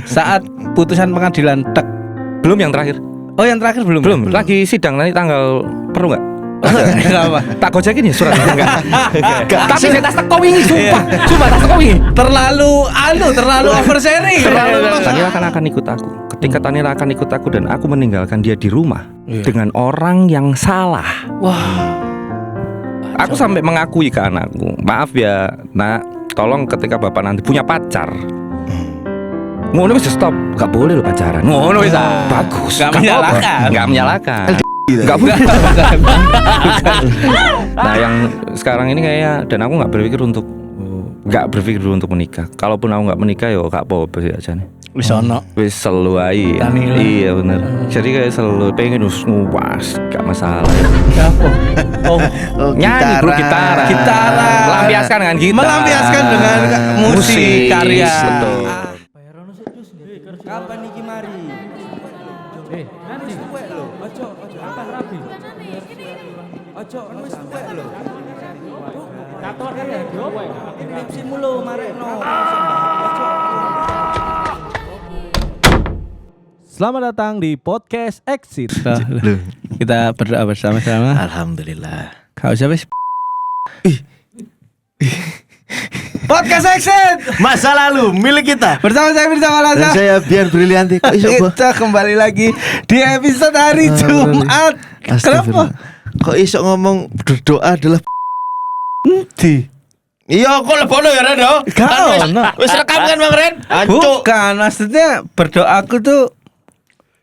Saat putusan pengadilan Belum yang terakhir. Oh yang terakhir belum. Lagi sidang nanti tanggal perlu nggak? Enggak apa. Tak gojekin ya surat enggak. Tapi saya tas teko wingi sumpah tas teko wingi. Terlalu oversharing. Tanila akan ikut aku. Ketika Tanila akan ikut aku dan aku meninggalkan dia di rumah dengan orang yang salah. Wah. Aku sampai mengakui ke anakku, maaf ya nak, tolong ketika bapak nanti punya pacar, ngono bisa stop, gak boleh lo pacaran. Ngono bisa, bagus. Gak menyalahkan. Gak boleh. Nah yang sekarang ini kayaknya, dan aku gak berpikir dulu untuk menikah. Kalaupun aku gak menikah ya gak apa-apa sih aja nih. Wis ono. Wis selalu aja. Iya bener. Jadi kayak selalu pengen ngupas, gak masalah. Apa? Oh, nyanyi bro, gitaran. Melampiaskan dengan gitar. Melampiaskan dengan musik karya. Betul. Kapan iki mari? Nanti suwe lho. Ojo kapan rabi? Ojo wis suwe lho. Kator kan ya diopo ya? Tipsimu lho marekno. Selamat datang di podcast Exit. Kita berdoa bersama-sama. Alhamdulillah. Kau siapa sih? Podcast Exit masa lalu milik kita. Bersama saya Dan Laza. saya Bian Brilianti. Kok iso Bo? Kita kembali lagi di episode hari Jumat. Kenapa? Astagfirullah. Kok iso ngomong berdoa adalah Iya, kok lebono ya Ren yo? Wis rekam kan Bang Ren? Bukan, maksudnya berdoaku tuh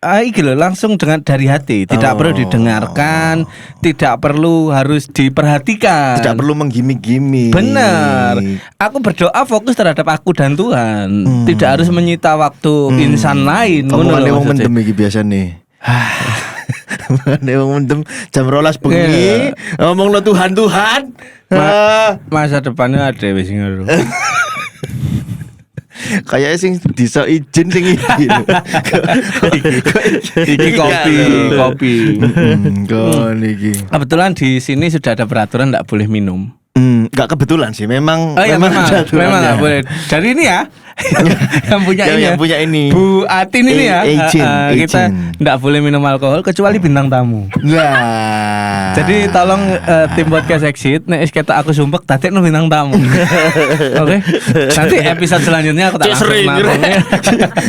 iki loh, langsung dari hati, tidak perlu didengarkan, tidak perlu harus diperhatikan, Tidak perlu menggimik-gimik. benar. Aku berdoa fokus terhadap aku dan Tuhan, tidak harus menyita waktu insan lain. Ngomongane wong mendem iki biasane. Ngomongane wong mendem jam 12 bengi, ngomongno Tuhan. Masa depannya ada wis ngono. Kayak sing bisa izin sing iki. Iki kopi. Kon iki. Kebetulan di sini sudah ada peraturan tidak boleh minum. Enggak kebetulan sih, memang Memang ada aturannya. nggak boleh. Dari ini ya, yang punya ini. Bu Atin ini ya, kita Izin. nggak boleh minum alkohol kecuali bintang tamu. Nah. Jadi tolong tim podcast Exit, nek kita aku sumpek tadi no bintang tamu. Oke. Nanti episode selanjutnya aku tak langsung nangkongnya.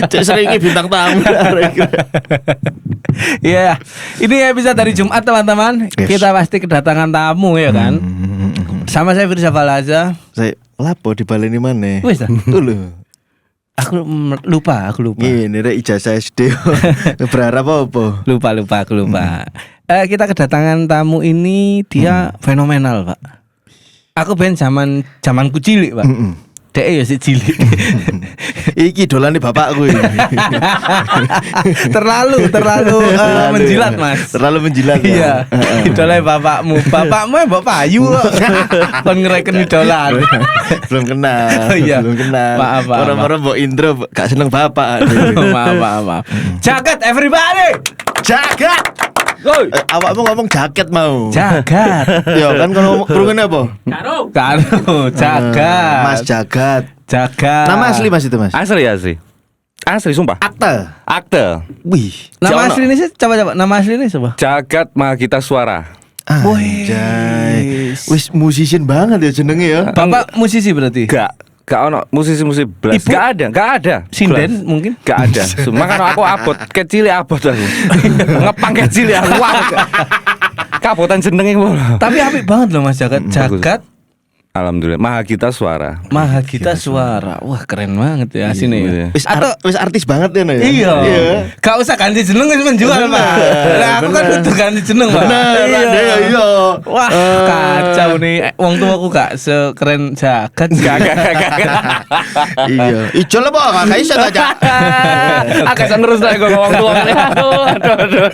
Cek sering iki bintang tamu. Iya, ini episode dari Jumat teman-teman. Yes. Kita pasti kedatangan tamu ya kan. Sama saya Firza Falaza. Saya lapo dibaleni maneh. Wis ta? Lho. Aku lupa. Ngene rek ijazah SD. Berharap apa? Lupa. Kita kedatangan tamu ini dia fenomenal, Pak. Aku ben zamanku cilik, Pak. Dek ya si cilik. Iki dolane bapakku ini. terlalu menjilat, Mas. Terlalu menjilat. Iya. Idolanya bapakmu ya Bapak Ayu kok. Kon ngereken idolan. Belum kenal. Oh, iya. Belum kenal. Maaf. Orang-orang mbok intro gak seneng bapak. Maaf. Jagat everybody. Jagat. Awakmu ngomong jaket mau. Jagat. Ya kan kalau kurungan apa? Karo jagat. Mas Jagat. Jagat. Nama asli Mas itu Mas? Asli sumpah. Akte. Wih. Nama asli ini sih coba. Nama asli ini coba. Jagat Mahagita Suara. Anjay. Wis musician banget ya jenenge ya. Bapak musisi berarti? Gak ono musisi belas. Ibu? Gak ada. Sinden mungkin? Gak ada. Cuma kan aku abot kecil aku. Ngepang kecil aku. Kabotan jenenge. Tapi apik banget loh Mas Jagat. Jagat Alhamdulillah. Mahagita Suara. Mahagita Suara. Wah keren banget ya sini. Iya. Wis artis banget ya no ya. Iya. Gak usah ganti jeneng wis menjual Pak. Lah aku kan kudu ganti jeneng Pak. Iya. Wah kacau nih. Wong tuaku gak sekeren Jagat. Gak. Iya. Ijo lah Pak, gak iso aja. Agak terus lah gue ngomong tua. Aduh.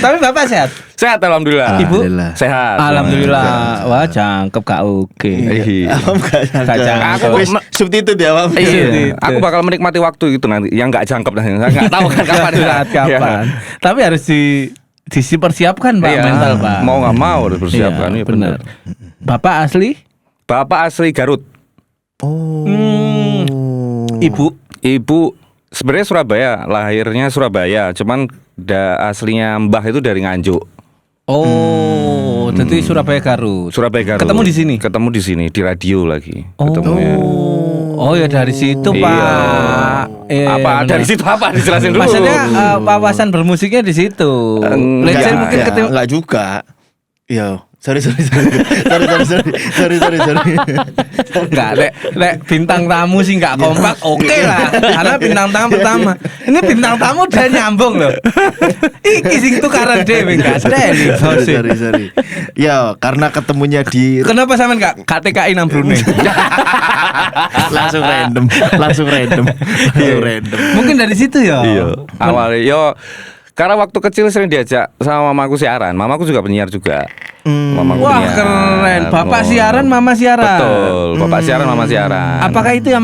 Tapi Bapak sehat? Sehat alhamdulillah. Ibu? Sehat. Alhamdulillah. Wah cakep Kak Oke. Awam gak Kacang. Aku wis subtitut ya Awam. Iya, aku bakal menikmati waktu itu nanti. Yang nggak jangkep nanti. Saya nggak tahu kan kapan. Kapan. Tapi harus dipersiapkan Pak mental Pak. Mau nggak mau harus persiapkan. Iya, Iya, benar. Bapak asli? Bapak asli Garut. Oh. Ibu? Ibu sebenarnya Surabaya, lahirnya Surabaya, cuman aslinya mbah itu dari Nganjuk. Oh, jadi Surabaya Garut. Surabaya Garut. Ketemu di sini? Ketemu di sini, di radio lagi. Oh. Ketemunya. Oh ya dari situ Iya. Pak. Apa benar. dari situ apa dijelasin dulu. Maksudnya wawasan bermusiknya di situ. Let's say mungkin ketemu. Enggak juga. Iya. Sorry. Enggak, lek bintang tamu sih enggak kompak, oke lah. Karena bintang tamu pertama. Ini bintang tamu udah nyambung loh. Iki sing tukaran dhewe enggak steli. Sorry. Ya, karena ketemunya di Kenapa sampean enggak KTKI nang Brunei? langsung random. Mungkin dari situ ya. Iya. Awalnya yo karena waktu kecil sering diajak sama mamaku siaran. Mamaku juga penyiar juga. Mamaku Wah, penyiar. keren. Bapak siaran, mama siaran. Betul. Bapak siaran, mama siaran. Apakah itu yang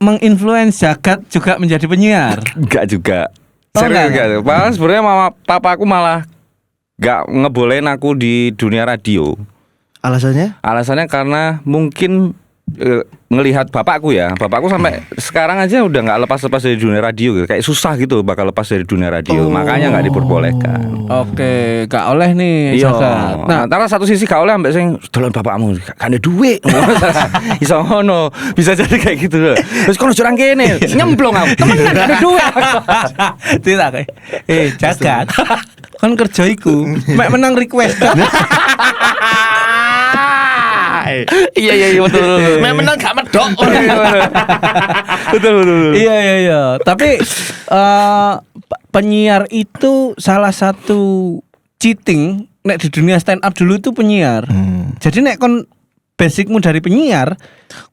menginfluence Jagat juga menjadi penyiar? Enggak juga. Oh, Serius enggak. enggak. Malah sebenarnya papaku malah enggak ngebolehin aku di dunia radio. alasannya? Alasannya karena mungkin ngelihat bapakku sampai sekarang aja udah nggak lepas dari dunia radio gitu. Kayak susah gitu bakal lepas dari dunia radio. Makanya nggak diperbolehkan. Oke, gak oleh nih Iya. Jagat. Nah, antara satu sisi gak oleh ambek sing dolan bapakmu gak ada duit. Iso ngono. Bisa jadi kayak gitu loh. Terus kono curang kene, nyemplung aku. Temenan gak ada duit. Tidak kayak. Jagat. Kan kerja iku, mek menang request. Iya betul. Memang menang gak medok. Betul. Iya. Tapi penyiar itu salah satu cheating nek di dunia stand up dulu itu penyiar. Jadi nek kon basicmu dari penyiar,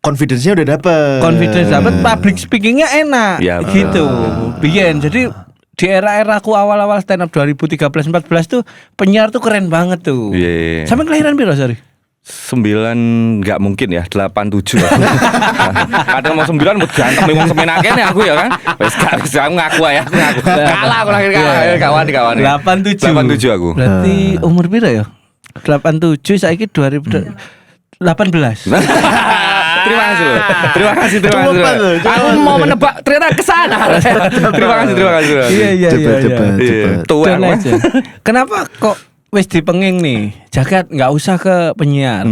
Confidence-nya udah dapet. confidence dapat, public speakingnya enak, Ya, betul. gitu. Biyen jadi di era aku awal-awal stand up 2013-14 tuh penyiar tuh keren banget tuh. Iya. Sampai kelahiran piro, sorry? 9 nggak mungkin ya 87 aku. Kadang mau 9 mau ganteng wong semenake nih aku ya kan. Wis gak bisa aku ngaku ya, aku ngaku. Kalah aku lahir kawan. 87 aku. Berarti umur piro ya? 87 saiki 2018. Terima kasih loh. Terima kasih. Cepat loh, Aku mau menebak ternyata ke sana. Terima kasih. Iya. Cepet. Tua Dan aku. aja. Kenapa kok wis dipenging nih? Jagat nggak usah ke penyiar.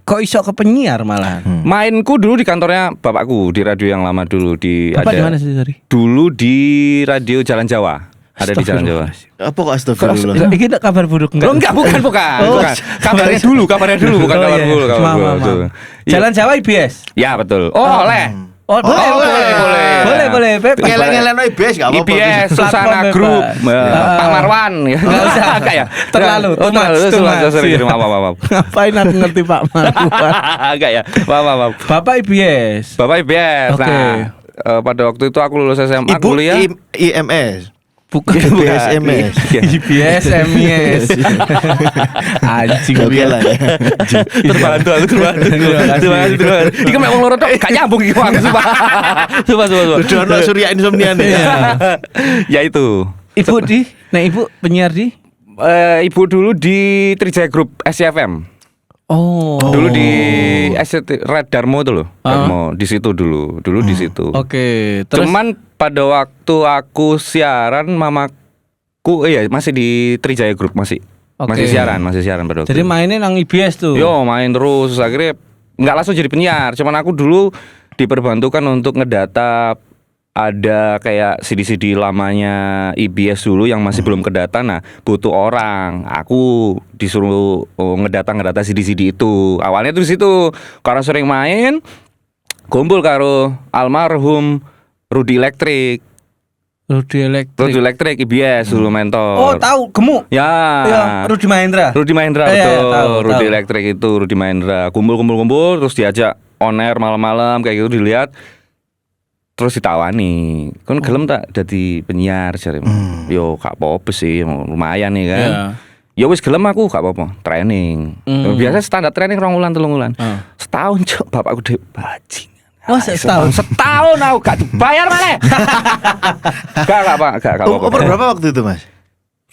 Kok iso ke penyiar malah? Mainku dulu di kantornya bapakku di radio yang lama dulu di Bapak di ada mana sih, sorry? dulu di radio Jalan Jawa. Ada di Jalan Jawa. Apa kok astagfirullah? Ini tak kabar buruk enggak? Oh, enggak, bukan. Oh, Kabarnya dulu, bukan kabar dulu. Maaf. Jalan Jawa IBS. Ya betul. Oh, oleh. Oh, boleh. Beb. Ngeleng-ngeleng IBS gak apa-apa. IPS, Platform Susana bebas. Group, Pak Marwan. Enggak usah. Enggak ya? Terlalu, Oh, too much. sorry, maaf. Ngapain aku ngerti Pak Marwan? Enggak ya? Maaf. Bapak IBS. Bapak IPS. Oke. Nah, pada waktu itu aku lulus SMA Ibu kuliah. IMS. Bukan IBSMS. IBS MIS. Anjing Oke lah ya. Terbantu aku. Terima kasih. Iki mek wong loro tok gak nyambung iki aku sumpah. Sumpah. Udah ono Surya Insomnia nih. Ya itu. Ibu di? Nah, ibu penyiar di? Ibu dulu di Trijaya Group SCFM. Oh. Dulu di SCT Red Darmo itu loh. Darmo di situ dulu di situ. Oke, terus Cuman pada waktu aku siaran mamaku masih di Trijaya Group masih. Oke. Masih siaran pada waktu. jadi itu. mainin nang IBS tuh. Yo main terus akhirnya nggak langsung jadi penyiar. Cuman aku dulu diperbantukan untuk ngedata ada kayak CD-CD lamanya IBS dulu yang masih belum kedata. Nah butuh orang. Aku disuruh ngedata CD-CD itu. Awalnya tuh di situ karena sering main kumpul karo almarhum Rudy Electric Rudy Electric. IBS dulu mentor. Oh, tahu, gemuk. Ya. Ya, Rudy Mahendra. Rudy Mahendra Iya, betul. tahu, Rudy tahu. Electric itu Rudy Mahendra. Kumpul terus diajak on air malam-malam kayak gitu dilihat. Terus ditawani. Kon gelem tak dadi penyiar jare. Yo gak apa-apa sih, lumayan nih kan. Iya. Ya wis gelem aku gak apa-apa, training. Biasa standar training 2 wulan 3 wulan. Setahun cok bapakku dhewe bajingan. Oh, setahun. Setahun aku gak dibayar malah. Gak apa-apa. Umur berapa waktu itu, Mas?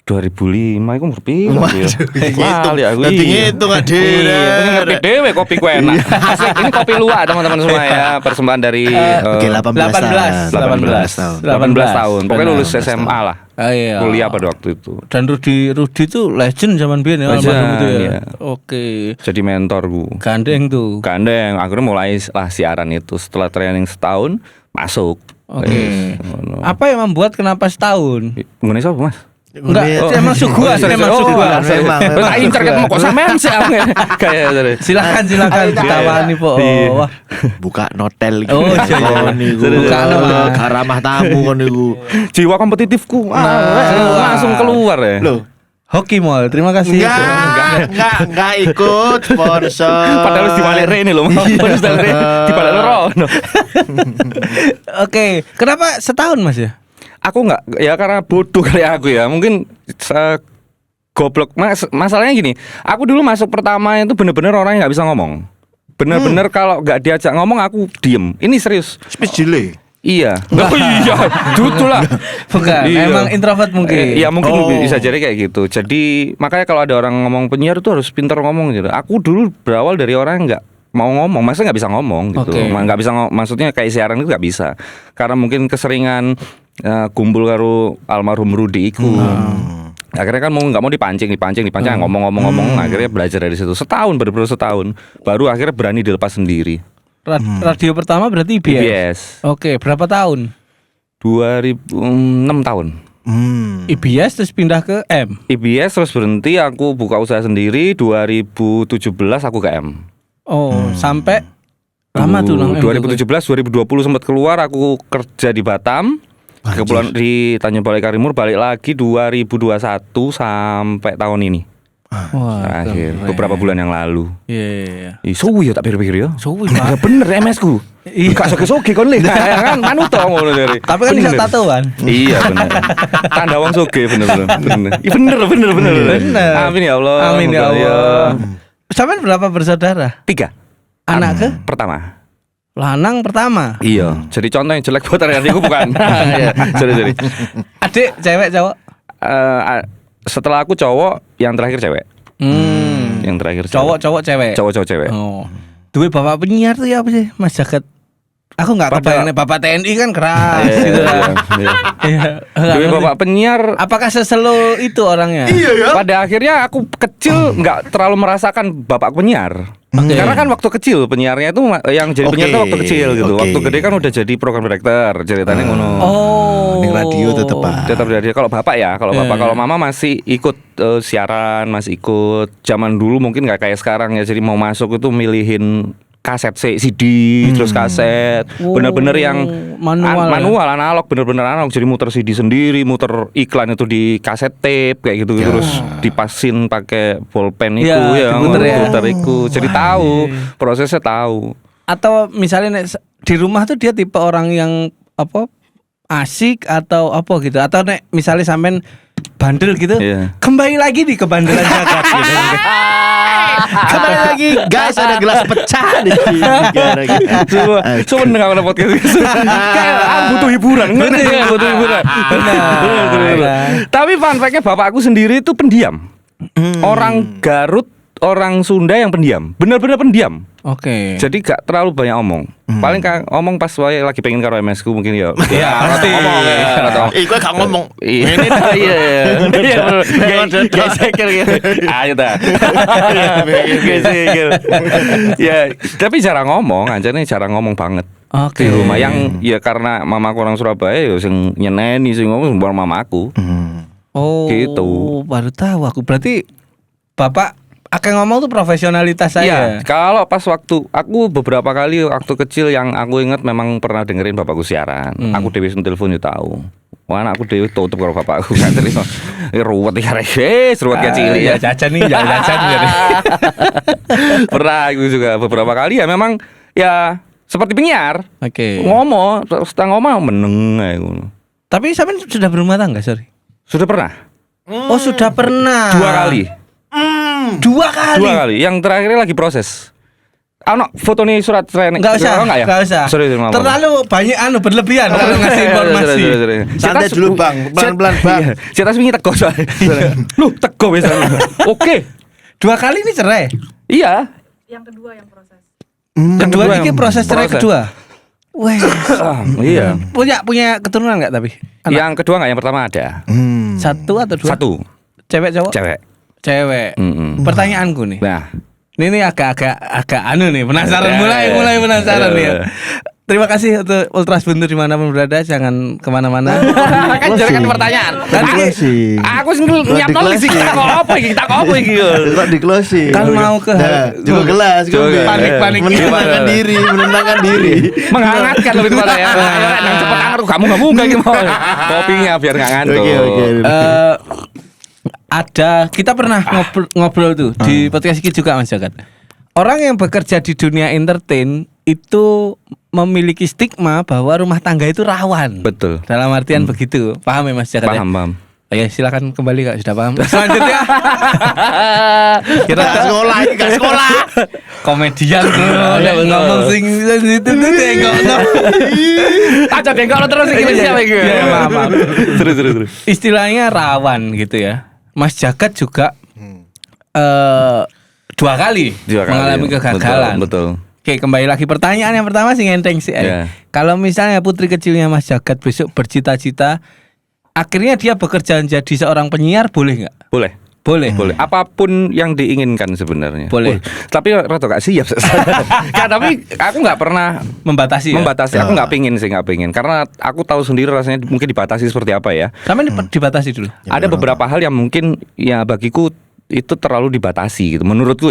2005 iku umur piro aku ya? Ngitung. Lali aku. Dadi Iya. ngitung ade. Iya, pengen ngerti dhewe kopi ku enak. Asli, ini kopi luwak teman-teman semua ya, persembahan dari Oke, 18 tahun. 18 tahun. Pokoknya lulus 18 SMA lah. Iya. Kuliah pada waktu itu. Dan Rudy tuh legend zaman biyen ya, Legend, almarhum itu ya. iya. Oke. Jadi mentorku. Gandeng tuh. Gandeng, akhirnya mulai lah siaran itu. Setelah training setahun masuk. Oke. Apa yang membuat kenapa setahun? Mengenai siapa mas? Enggak, Oh. emang suguhan, emang suguhan. memang. Tak incer ketemu kok sampean sih aku. Kayak tadi. Silakan ditawani po. Iya. Wah. Buka notel iki. Oh, iya. Buka Buka garamah tamu kon niku. Jiwa kompetitifku langsung keluar ya. Loh, Hoki Mall, terima kasih. enggak ikut sponsor. Padahal harus dibalik ini loh, harus dibalik Rono. Oke, kenapa setahun Mas ya? Aku nggak, ya karena bodoh kali aku ya. Mungkin goblok. Masalahnya gini, aku dulu masuk pertama itu bener-bener orang yang nggak bisa ngomong. Bener-bener kalau nggak diajak ngomong aku diem. Ini serius. Speech delay. Iya. Oh iya, gitu lah. Bukan, Iya. emang introvert mungkin. Iya mungkin bisa jadi kayak gitu. Jadi makanya kalau ada orang ngomong penyiar itu harus pintar ngomong gitu. Aku dulu berawal dari orang yang nggak mau ngomong, maksudnya nggak bisa ngomong gitu. Oke. Nggak bisa maksudnya kayak siaran itu nggak bisa. Karena mungkin keseringan kumpul karo almarhum Rudy iku. Akhirnya kan mau nggak mau dipancing ngomong-ngomong. Akhirnya belajar dari situ. Setahun bener-bener setahun. Baru akhirnya berani dilepas sendiri. Radio pertama berarti IBS. IBS. Oke, berapa tahun? 2006 tahun. IBS terus pindah ke M. IBS terus berhenti, aku buka usaha sendiri. 2017 aku ke M. Oh, sampai lama tuh nang M. 2017 2020 sempat keluar, aku kerja di Batam. Kebetulan di Tanjung Balai Karimur, balik lagi 2021 sampai tahun ini. Wah, Terakhir keren. beberapa bulan yang lalu. Iya. Ih, suwi ya tak pikir-pikir ya. Suwi, Ya bener MS ku. Gak soge-soge kon le. Kan manut to ngono dari. Tapi kan bisa tatoan. Iya bener. Tanda wong soge bener. Iya bener. Bener. Amin ya Allah. Amin ya Moga Allah. Sampai berapa bersaudara? 3. Anak ke? Pertama. Lanang pertama. Iya. Jadi contoh yang jelek buat adik-adikku bukan. Iya. Sorry. Adik cewek cowok? Setelah aku cowok, yang terakhir cewek. Yang terakhir cewek. Cowok cewek. Cowok cewek. Oh. Duwe bapak penyiar tuh ya apa sih Mas Jagat? Aku nggak kebayang nih, bapak TNI kan keras gitu lah. Iya. Dua bapak penyiar. Apakah seselo itu orangnya? Iya ya. Pada akhirnya aku kecil nggak terlalu merasakan bapak penyiar. Oke. Karena kan waktu kecil penyiarnya itu yang jadi penyiar itu waktu kecil gitu. Waktu gede kan udah jadi program director ceritanya ngono. Oh. Ning radio tetep Tetap dari kalau bapak ya, kalau bapak, kalau mama masih ikut siaran, masih ikut. Zaman dulu mungkin nggak kayak sekarang ya. Jadi mau masuk itu milihin kaset CD, terus kaset, bener-bener yang manual, analog, bener-bener analog. Jadi muter CD sendiri, muter iklan itu di kaset tape kayak gitu, terus dipasin pakai bolpen itu ya, muter itu. Jadi tahu prosesnya tahu. Atau misalnya di rumah tuh dia tipe orang yang apa asik atau apa gitu, atau nek misalnya sampean bandel gitu, kembali lagi di kebandelan Jagat gitu. Kembali lagi guys, ada gelas pecah di sini. Coba dengar ada podcast itu. Kayak butuh hiburan, ngerti ya, butuh hiburan. Benar. Tapi fun fact-nya bapak aku sendiri itu pendiam. Orang Garut, orang Sunda yang pendiam. Benar-benar pendiam. Oke. Jadi gak terlalu banyak omong. Paling ngomong pas wae lagi pengen karo MS ku mungkin ya. Iya, pasti ngomong ya. Kowe gak ngomong. Ini dah iya. Geseker gitu. Ayo dah. Geseker. Ya, tapi jarang ngomong, anjane jarang ngomong banget. Oke. Di rumah yang ya karena mamaku orang Surabaya ya sing nyeneni sing ngomong sembar mamaku. Oh. Gitu. Baru tahu aku. Berarti bapak akan ngomong tuh profesionalitas saya. Iya, kalau pas waktu aku beberapa kali waktu kecil yang aku ingat memang pernah dengerin bapakku siaran. Aku dewe telepon yo tahu. Wah, anakku dewe tutup karo bapakku gak terima. Ruwet iki arek. Ruwet kecil ya. Jajan nih, jajan gitu. Pernah aku juga beberapa kali ya memang ya seperti penyiar. Oke. Ngomong, setengah ngomong meneng ae ngono. Tapi sampean sudah berumah tangga, sorry? Sudah pernah? Oh, sudah pernah. 2 kali. 2 kali. 2 kali. Yang terakhirnya lagi proses. Ano foto nih surat cerai Enggak usah, ya? enggak usah. Sorry, maaf. Terlalu banyak berlebihan kalau ngasih informasi. Santai dulu Bang, pelan-pelan Bang. Saya wingi teko soalnya. Lu teko wis. Oke. 2 kali ini cerai. Iya. Yang kedua yang proses. Kedua ini yang proses cerai kedua. Wah. Iya. Punya keturunan enggak tapi? Yang kedua enggak, yang pertama ada. 1 atau 2? 1. Cewek cowok? Cewek. Cewek. Pertanyaanku nih. Nah, Ini agak anu nih, penasaran mulai penasaran nih. Ya. Terima kasih untuk Ultras Buntu dimanapun berada, jangan kemana-mana. kan jadikan pertanyaan. Closing. Aku sing nyiapno list tak kok apa iki? Kok di closing? Kan mau ke juga gelas, panik-panik menenangkan diri. Menghangatkan lebih tepatnya ya. Ayo nang cepet anget kamu enggak mungkin iki mau. Kopinya biar enggak ngantuk. Oke. Ada kita pernah ngobrol tuh di podcast ini juga Mas Jagat. Orang yang bekerja di dunia entertain itu memiliki stigma bahwa rumah tangga itu rawan. Betul. Dalam artian begitu. Paham ya Mas Jagat? Paham. Ya silakan kembali Kak, sudah paham. Selanjutnya kita Gak sekolah. komedian bro, ngomong sing sensitif tuh tengok no. Aja dengkok terus iki siapa iki? Ya, maaf. Terus. Istilahnya rawan gitu ya. Mas Jagat juga 2 kali mengalami kegagalan. Betul. Oke, kembali lagi pertanyaan yang pertama sih ngenteng sih. Yeah. Kalau misalnya putri kecilnya Mas Jagat besok bercita-cita akhirnya dia bekerja menjadi seorang penyiar, boleh nggak? Boleh. Apapun yang diinginkan sebenarnya. Boleh. Tapi rada gak siap. Tapi aku nggak pernah Membatasi. Aku nggak pingin karena aku tahu sendiri rasanya mungkin dibatasi seperti apa ya. Sama dibatasi dulu. Ada beberapa hal yang mungkin ya bagiku itu terlalu dibatasi gitu. Menurutku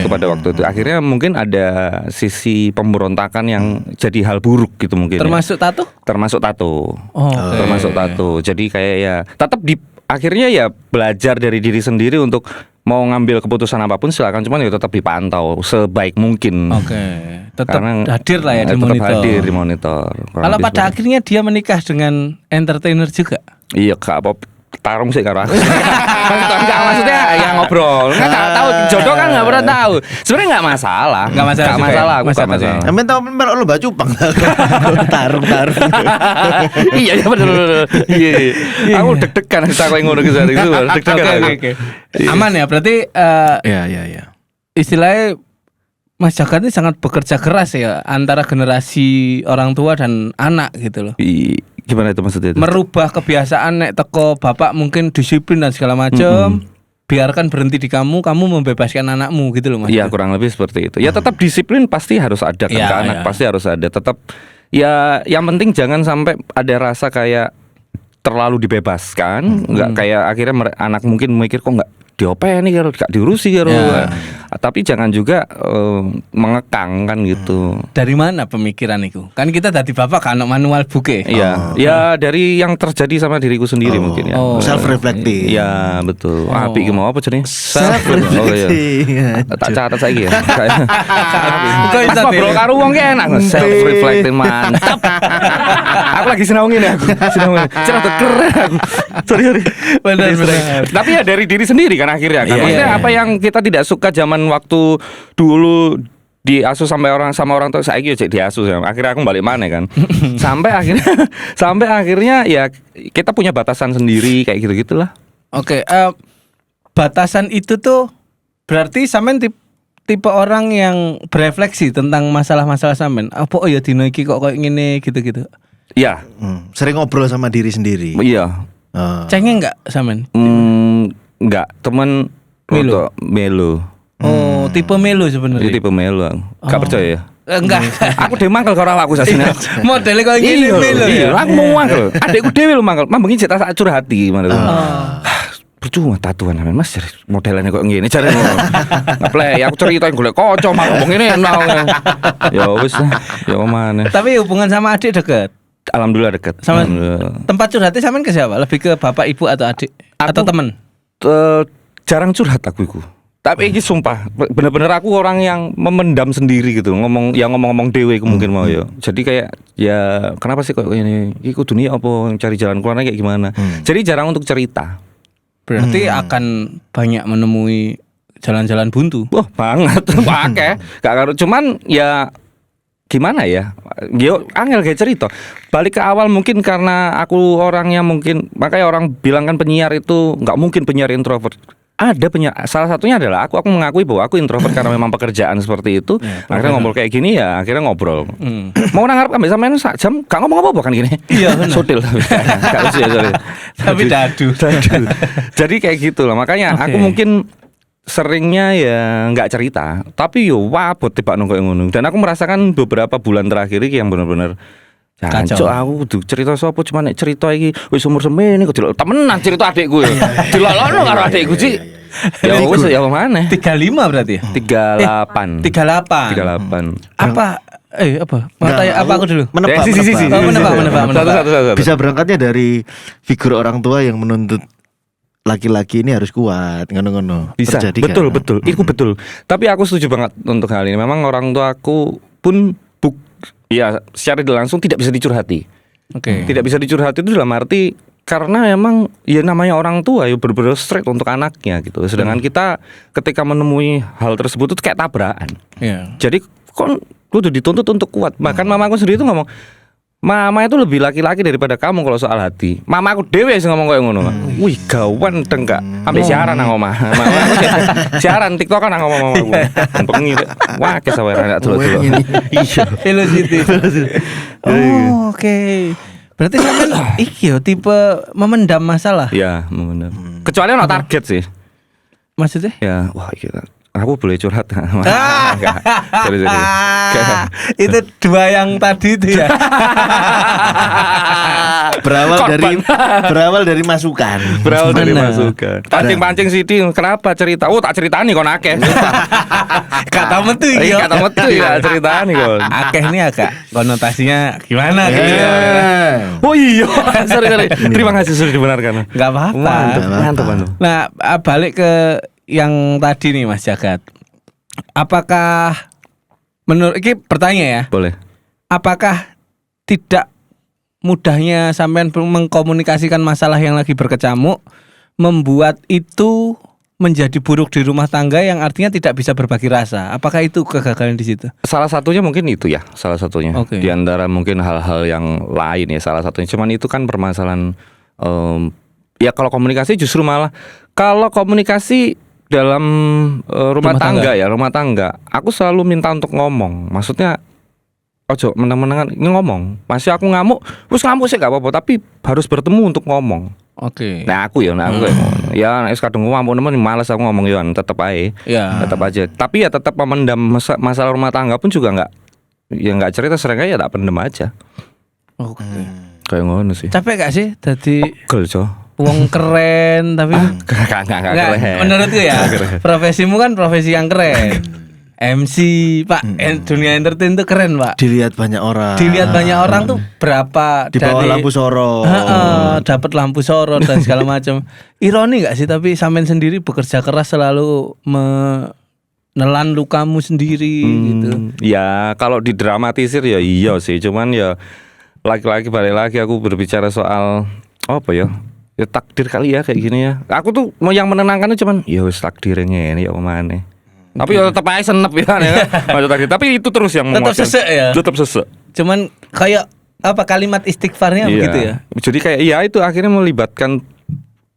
pada waktu itu akhirnya mungkin ada sisi pemberontakan yang jadi hal buruk gitu mungkin. Termasuk tato? Termasuk tato. Oh, okay. Termasuk tato. Jadi kayak ya tetap akhirnya ya belajar dari diri sendiri untuk mau ngambil keputusan apapun silakan, cuman ya tetap dipantau sebaik mungkin. Oke. Tetap Karena hadir lah ya di tetap monitor. hadir di monitor. Kalau pada akhirnya dia menikah dengan entertainer juga. Iya Kak, apa tarung sih karo aku. Enggak maksudnya ya ngobrol. Enggak tahu jodoh kan enggak pernah tahu. Sebenarnya enggak masalah. Enggak masalah. Enggak masalah, aku enggak masalah. Yang tahu melok lu baju pang. Tarung. Iya bener. Iya. Aku deg-degan tak koyo ngono ki sare itu. Deg-degan. Oke. Aman ya, berarti Iya. istilahnya Mas Jagat ini sangat bekerja keras ya antara generasi orang tua dan anak gitu loh. Gimana itu maksudnya itu? Merubah kebiasaan nek teko bapak mungkin disiplin dan segala macam. Biarkan berhenti di kamu membebaskan anakmu gitu loh Mas. Iya, kurang lebih seperti itu. Ya tetap disiplin pasti harus ada kan, Ya, ke anak ya. pasti harus ada. Tetap ya yang penting jangan sampai ada rasa kayak terlalu dibebaskan, enggak kayak akhirnya anak mungkin mikir kok enggak diopeni karo gak diurusi karo. Ya. Tapi jangan juga mengekang kan gitu. Dari mana pemikiran itu? Kan kita tadi bapak kan manual buke. Iya, ya dari yang terjadi sama diriku sendiri mungkin ya. Self reflecting. Iya, betul. Apik mau apa jenenge? Self-reflecting. Tak catat saiki ya. Kok Pas iso, ngobrol Dik? karo wong ki enak, self reflecting mantap. Aku lagi sinau ngene aku. Sinau ngene. Cerah tuh keren aku. Sorry. Benar. Tapi ya dari diri sendiri kan akhirnya kan. Iya, Maksudnya iya. apa yang kita tidak suka zaman waktu dulu diasuh sama orang tua saiki yo diasuh ya. Akhirnya aku balik mana kan. sampai akhirnya ya kita punya batasan sendiri kayak gitu-gitulah. Oke, batasan itu tuh berarti sampean tipe orang yang berefleksi tentang masalah-masalah sampean. Apa oh ya dino iki kok kayak ngene gitu-gitu. Iya. Sering ngobrol sama diri sendiri. Iya. Cengeng enggak sampean? Enggak, temen Melo. Melo. Oh, tipe melo sebenarnya. Itu tipe Melo. Gak percaya ya? Enggak. Aku dhewe mangkel karo awakku sasine. Modelnya kayak gini melo Iya, ya. aku mau mangkel. Adekku dhewe lho mangkel. Mambengi cerita sak curhati mana lho. Percuma tatuan amen Mas modelannya kok ngene jare ngono. Ngaplek aku cerita golek kanca mangkel ngene enak. Ya wis lah, ya mana. Tapi hubungan sama adik deket. Alhamdulillah deket. Sama Alhamdulillah. tempat curhatnya sampean ke siapa? Lebih ke bapak, ibu atau adik atau teman? Jarang curhat aku iku. Tapi ini sumpah, bener-bener aku orang yang memendam sendiri gitu, ngomong dewe mungkin mau ya. Jadi kayak ya kenapa sih kok ini? Iku dunia apa cari jalan keluarnya kayak gimana? Jadi jarang untuk cerita. Berarti akan banyak menemui jalan-jalan buntu. Wah banget, pakai. Gak karo. Cuman ya gimana ya? Yo angel kayak cerita. Balik ke awal mungkin karena aku orangnya mungkin makanya orang bilang kan penyiar itu nggak mungkin penyiar introvert. Ada penyiar. Salah satunya adalah aku mengakui bahwa aku introvert karena memang pekerjaan seperti itu. Akhirnya ngobrol kayak gini ya, akhirnya ngobrol. Mau ngarep ambil sampean sak jam, gak ngomong apa-apa kan gini. Iya benar. Sotil tapi gak lucu ya sorry. Tapi dadu. Jadi kayak gitu lah. Makanya aku mungkin seringnya ya nggak cerita, tapi yo wabot tiba nongko ngono. Dan aku merasakan beberapa bulan terakhir ini yang benar-benar Kacau. Jancuk aku kudu cerita sapa cuma nek cerita iki wis umur semene kok delok temenan cerita adikku ya. Dilolono karo adikku Ci. Ya wis ya mana? 35 berarti ya? 38. 38. Apa? Mau tanya apa aku dulu? Menebak. Menebak. Satu. Bisa berangkatnya dari figur orang tua yang menuntut laki-laki ini harus kuat, ngono-ngono. Bisa. Terjadi Betul, kan? betul. Itu betul. Tapi aku setuju banget untuk hal ini. Memang orang tua aku pun ya secara langsung tidak bisa dicurhati. Oke. Tidak bisa dicurhati itu dalam arti karena memang ya namanya orang tua ya bener-bener straight untuk anaknya gitu. Sedangkan kita ketika menemui hal tersebut itu kayak tabrakan. Iya. Jadi kon kudu dituntut untuk kuat. Bahkan mamaku sendiri itu ngomong, "Mama itu lebih laki-laki daripada kamu kalau soal hati." Mama aku dhewe sing ngomong kayak ngono. Wih, gawan enggak. Ambek siaran nang omah. Siaran TikTok kan nang omah mamaku. Bengi. Wah, kesaweran ndak dulu-dulu. Iya. Velocity. Oh, oke. Berarti sampean iki yo tipe memendam masalah. Ya, benar. Kecuali ono target sih. Maksudnya? Ya, wah iki aku boleh curhat. Ah. Enggak. Sorry. Itu dua yang tadi itu ya. berawal dari masukan. Berawal dari Benar. masukan. Pancing-pancing Siti, kenapa cerita? Oh, tak ceritani kon akeh. Gak tau metu iki. Iya, kata metu ya ceritani kon. Akeh ini agak konotasinya gimana gitu. Oh iya, sorry. Terima kasih sudah dibenarkan. Gak apa-apa. Mantap. Nah, balik ke yang tadi nih Mas Jagat. Apakah menurut ini bertanya ya? Boleh. Apakah tidak mudahnya sampean mengkomunikasikan masalah yang lagi berkecamuk membuat itu menjadi buruk di rumah tangga yang artinya tidak bisa berbagi rasa? Apakah itu kegagalan di situ? Salah satunya mungkin itu ya, salah satunya. Oke. Di antara mungkin hal-hal yang lain ya salah satunya. Cuman itu kan permasalahan ya kalau komunikasi justru malah kalau komunikasi dalam rumah tangga, aku selalu minta untuk ngomong. Maksudnya ojo menang-menangan ngomong. Masih aku ngamuk, terus ngamuk sih gak apa-apa, tapi harus bertemu untuk ngomong. Oke. Nah aku kayak ngono. Ya nek kadung ngamuk nemen malas aku ngomong yo tetep aja. Ya. Tetep aja. Tapi ya tetap memendam masalah rumah tangga pun juga nggak cerita sering aja tak pendem aja. Oke. Kayak ngono sih. Capek gak sih dadi Pegel co. wong keren tapi Enggak keren. menurutku ya profesimu kan profesi yang keren. MC Pak, dunia entertain tuh keren Pak. Dilihat banyak orang. Dilihat banyak orang tuh berapa Di bawah lampu sorot. dapat lampu sorot dan segala macam. Ironi gak sih tapi sampean sendiri bekerja keras selalu menelan lukamu sendiri gitu. Ya kalau didramatisir ya iya sih. Cuman ya lagi-lagi balik lagi aku berbicara soal apa ya? Ya takdir kali ya kayak gini ya. Aku tuh mau yang menenangkan cuman ya wis takdirnya ini ya pemane. Tapi ya tetap aja senep ya. Maksud takdir. Tapi itu terus yang Tetap menguatkan. sesek ya? Tetap sesek. Cuman kayak apa kalimat istighfarnya begitu ya? Jadi kayak ya itu akhirnya melibatkan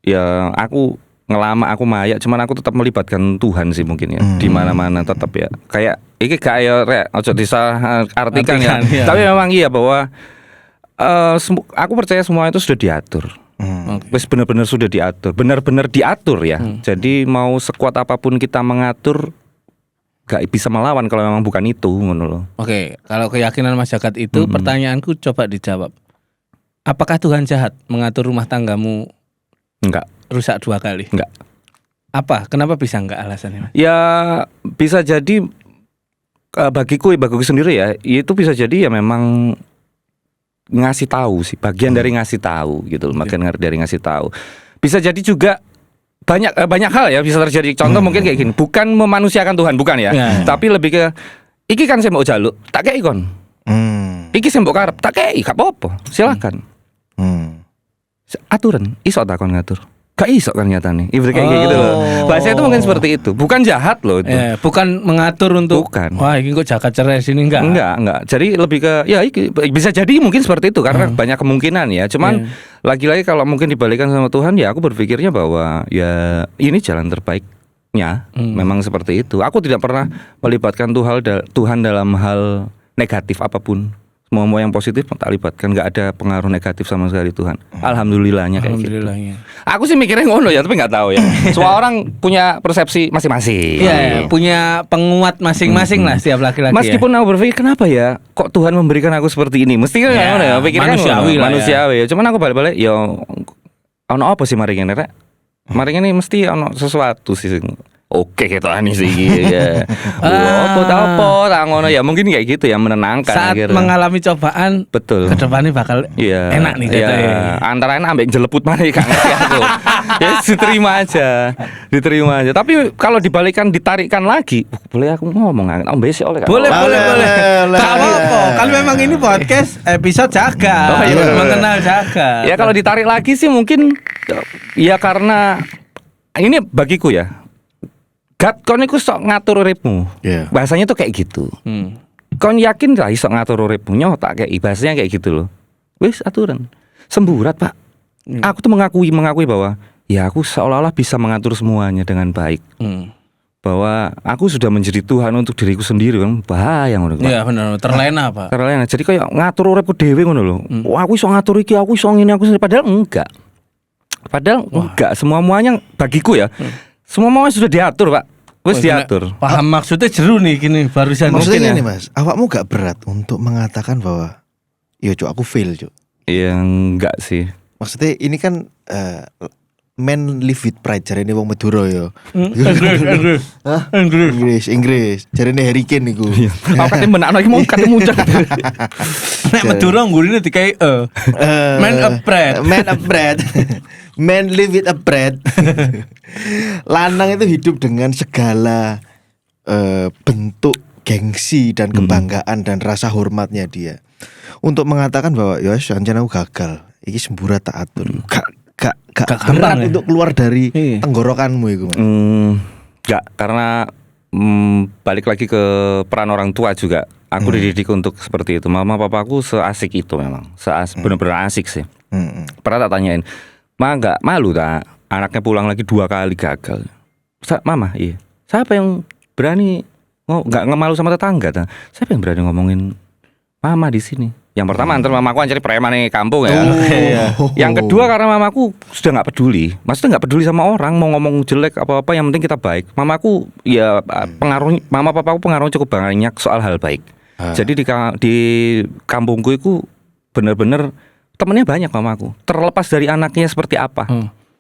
ya aku ngelama aku mayak cuman aku tetap melibatkan Tuhan sih mungkin ya. Di mana-mana tetap ya. Kayak iki kayak rek ojo disalah artikan ya. Iya. Tapi memang iya bahwa aku percaya semua itu sudah diatur. Wes benar-benar sudah diatur, benar-benar diatur ya. Jadi mau sekuat apapun kita mengatur, gak bisa melawan kalau memang bukan itu, ngono loh. Oke, kalau keyakinan masyarakat itu pertanyaanku coba dijawab. Apakah Tuhan jahat mengatur rumah tanggamu Enggak, rusak 2 kali? enggak. Apa? Kenapa bisa enggak alasannya? Mas? Ya bisa jadi bagiku sendiri ya, itu bisa jadi ya memang ngasih tahu sih, bagian dari ngasih tahu gitu loh, bagian dari ngasih tahu. Bisa jadi juga banyak hal ya bisa terjadi. Contoh mungkin kayak gini, bukan memanusiakan Tuhan, bukan ya. Tapi lebih ke iki kan saya mau jaluk, tak kei kon. Iki saya mau karep, tak kei, gak apa-apa. Silakan. Aturan, iso tak kon ngatur. gak iso ternyata nih. Ibarat kayak gitu loh. Bahasa itu mungkin seperti itu. Bukan jahat loh itu. Bukan mengatur untuk Bukan. wah ini kok jaga cerai sini enggak. Enggak. Jadi lebih ke ya bisa jadi mungkin seperti itu karena banyak kemungkinan ya. Cuman lagi-lagi kalau mungkin dibalikan sama Tuhan ya aku berpikirnya bahwa ya ini jalan terbaiknya. Memang seperti itu. Aku tidak pernah melibatkan Tuhan dalam hal negatif apapun. Semua yang positif tak libatkan, nggak ada pengaruh negatif sama sekali Tuhan. Alhamdulillahnya kayak gitu. Aku sih mikirnya ngono ya, tapi nggak tahu ya. Semua orang punya persepsi masing-masing. Iya, punya penguat masing-masing lah setiap laki-laki. Meskipun aku berpikir kenapa ya, kok Tuhan memberikan aku seperti ini? Mesti kan ngono ya, pikirnya manusiawi ya. Cuman aku balik-balik, ya ono apa sih mari ngene rek? Mari ngene mesti ono sesuatu sih. Oke gitu ani sih ya. Apa tak ngono ya mungkin kayak gitu ya menenangkan saat akhirnya. Mengalami cobaan betul. Kedepannya bakal enak nih ya. Antara enak ambek jeleput mana ya aku. Ya diterima aja. Tapi kalau dibalikan ditarikkan lagi, boleh aku ngomong besok oleh boleh. Kalau kan memang ini podcast episode jaga. Mengenal jaga. Ya kalau ditarik lagi sih mungkin ya karena ini bagiku ya. God kon iku sok ngatur uripmu. Bahasanya tuh kayak gitu. Kon yakin lah iso ngatur uripmu tak kayak bahasanya kayak gitu loh. Wis aturan. Semburat, Pak. Aku tuh mengakui bahwa ya aku seolah-olah bisa mengatur semuanya dengan baik. Bahwa aku sudah menjadi Tuhan untuk diriku sendiri kan bahaya ngono. Iya benar, terlena, Pak. Terlena. Jadi kayak ngatur uripku dhewe ngono lho. Aku iso ngatur iki, aku iso ngene, aku padahal enggak. Semuanya bagiku ya. Semua sudah diatur, Pak. Wis diatur. Paham maksudnya jeru nih gini barusan. Maksudnya mungkin ini Mas, awakmu gak berat untuk mengatakan bahwa yo cuk aku fail cuk. Iya enggak sih. Maksudnya ini kan man live with pride jarene wong Madura yo. Inggris. Jarene Harry Kane niku. Aku kate menakno iki mau ketemu cuk. Nek Madura nggurine dikai man of bread. Man live with a bread. Lanang itu hidup dengan segala bentuk gengsi dan kebanggaan dan rasa hormatnya dia. Untuk mengatakan bahwa ya anjen aku gagal. Iki semburat tak atur. Gak berat untuk keluar dari tenggorokanmu itu. Enggak, karena balik lagi ke peran orang tua juga. Aku dididik untuk seperti itu. Mama papaku seasik itu memang. Benar-benar asik sih. Pernah tak tanyain, "Ma enggak malu tak anaknya pulang lagi 2 kali gagal?" Mama, iya. Siapa yang berani enggak malu sama tetangga tak? Siapa yang berani ngomongin mama di sini? Yang pertama antar mamaku anjir preman nih kampung ya. Yang kedua karena mamaku sudah enggak peduli. Maksudnya enggak peduli sama orang mau ngomong jelek apa-apa, yang penting kita baik. Mamaku ya mama papaku pengaruhnya cukup banyak soal hal baik. Jadi di kampungku itu benar-benar temennya banyak mamaku. Terlepas dari anaknya seperti apa.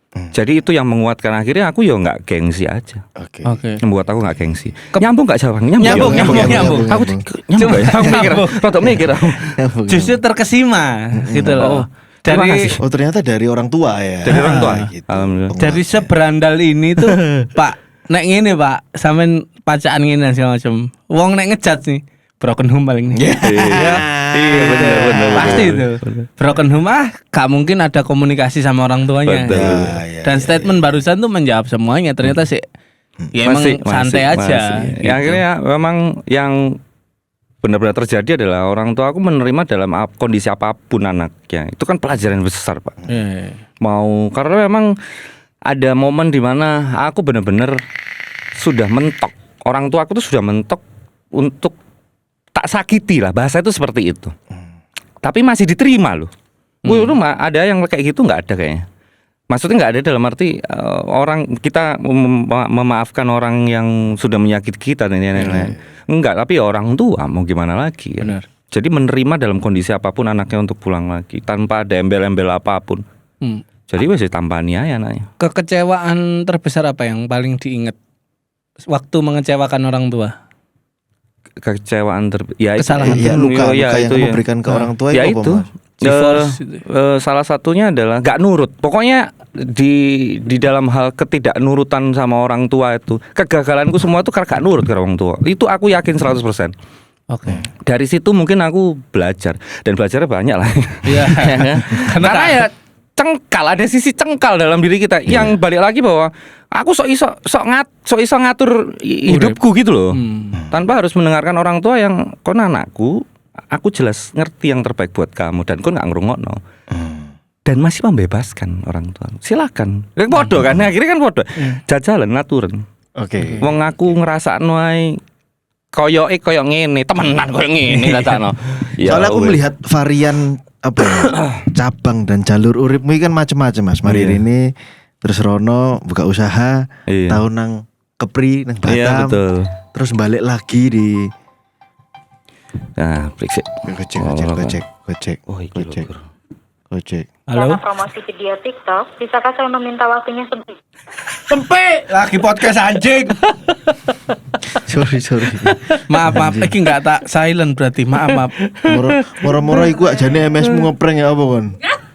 Jadi itu yang menguatkan akhirnya aku ya nggak gengsi aja. Oke. Membuat aku nggak gengsi. Nyambung nggak jawab? Nyambung. Aku nyambung. Aku mikir. Justru terkesima gitu loh. Ternyata dari orang tua ya. Dari orang tua. Gitu. Alhamdulillah. Dari seberandal ini tuh Pak, nek ngene Pak, sampean pacaan ngene segala macam. Wong nek ngejat nih broken home paling nih. Iya benar. Pasti itu. Broken home gak mungkin ada komunikasi sama orang tuanya. Dan statement barusan tuh menjawab semuanya. Ternyata sih ya emang santai aja. Gitu. Ya akhirnya memang yang benar-benar terjadi adalah orang tua aku menerima dalam kondisi apapun anaknya. Itu kan pelajaran besar, Pak. Karena memang ada momen di mana aku benar-benar sudah mentok. Orang tua aku tuh sudah mentok untuk tak sakiti lah, bahasa itu seperti itu. Tapi masih diterima loh. Ada yang kayak gitu nggak ada kayaknya. Maksudnya nggak ada dalam arti orang kita memaafkan orang yang sudah menyakiti kita dan lain-lain. Enggak, tapi orang tua mau gimana lagi ya. Benar. Jadi menerima dalam kondisi apapun anaknya untuk pulang lagi tanpa ada embel-embel apapun. Jadi wes tampani aja anaknya. Kekecewaan terbesar apa yang paling diingat waktu mengecewakan orang tua? Kekecewaan kesalahan luka yang kamu berikan ke orang tua ya itu salah satunya adalah gak nurut. Pokoknya di dalam hal ketidaknurutan sama orang tua itu, kegagalanku semua itu karena gak nurut ke orang tua. Itu aku yakin 100%. Oke. Dari situ mungkin aku belajar dan belajarnya banyak lah. Iya. Karena ya cengkal, ada sisi cengkal dalam diri kita yang balik lagi bahwa aku sok iso ngatur hidupku gitu loh. Tanpa harus mendengarkan orang tua yang kon anakku, aku jelas ngerti yang terbaik buat kamu dan kon gak ngrungokno. Dan masih membebaskan orang tua. Silakan. Podo kan akhirnya kan podo. Jajalan aturan. Oke. Wong aku ngrasakno ae koyo ngene, temenan koyo ngene rasakno. Soalnya aku melihat varian apa ya, cabang dan jalur uripmu kan macam-macam Mas. Mari ini terus Rono buka usaha, tahun nang Kepri nang Batam. Iya betul. Terus balik lagi di Nah, Brexit. Gojek. Oh, iki lho. Gojek. Halo. Karena promosi video TikTok, bisakah saya meminta waktunya Sempit lagi podcast anjing. Sorry. Maaf, iki enggak tak silent berarti. Maaf. Moro-moro iku ajane MS-mu ngeprank ya apa kon?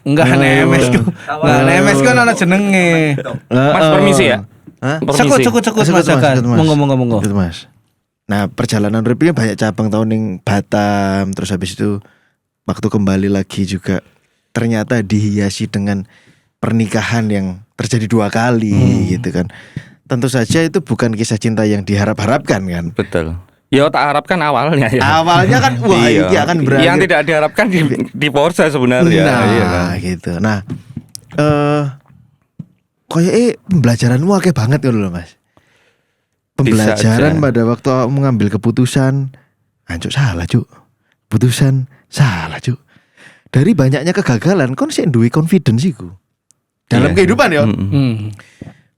Enggak MS ku. Lah MS ku ana jenenge. Mas permisi ya. Hah? Permisi. Sekut Mas Jagar. Monggo. Gitu, Mas. Nah, perjalanan uripnya banyak cabang tahun ning Batam, terus habis itu waktu kembali lagi juga ternyata dihiasi dengan pernikahan yang terjadi 2 kali gitu kan. Tentu saja itu bukan kisah cinta yang diharap-harapkan kan. Betul. Ya tak harapkan awalnya ya. Awalnya kan wah Iya. ini akan berakhir. Yang tidak diharapkan di Forza sebenarnya. Nah, Iya kan? gitu. Nah, koyo pembelajaranmu akeh banget ngono lho, Mas. Pembelajaran Bisa aja. pada waktu mengambil keputusan, anjuk salah, Cuk. Keputusan salah, Cuk. Dari banyaknya kegagalan, kon sik duwe confidence iku. Dalam Iya. kehidupan ya.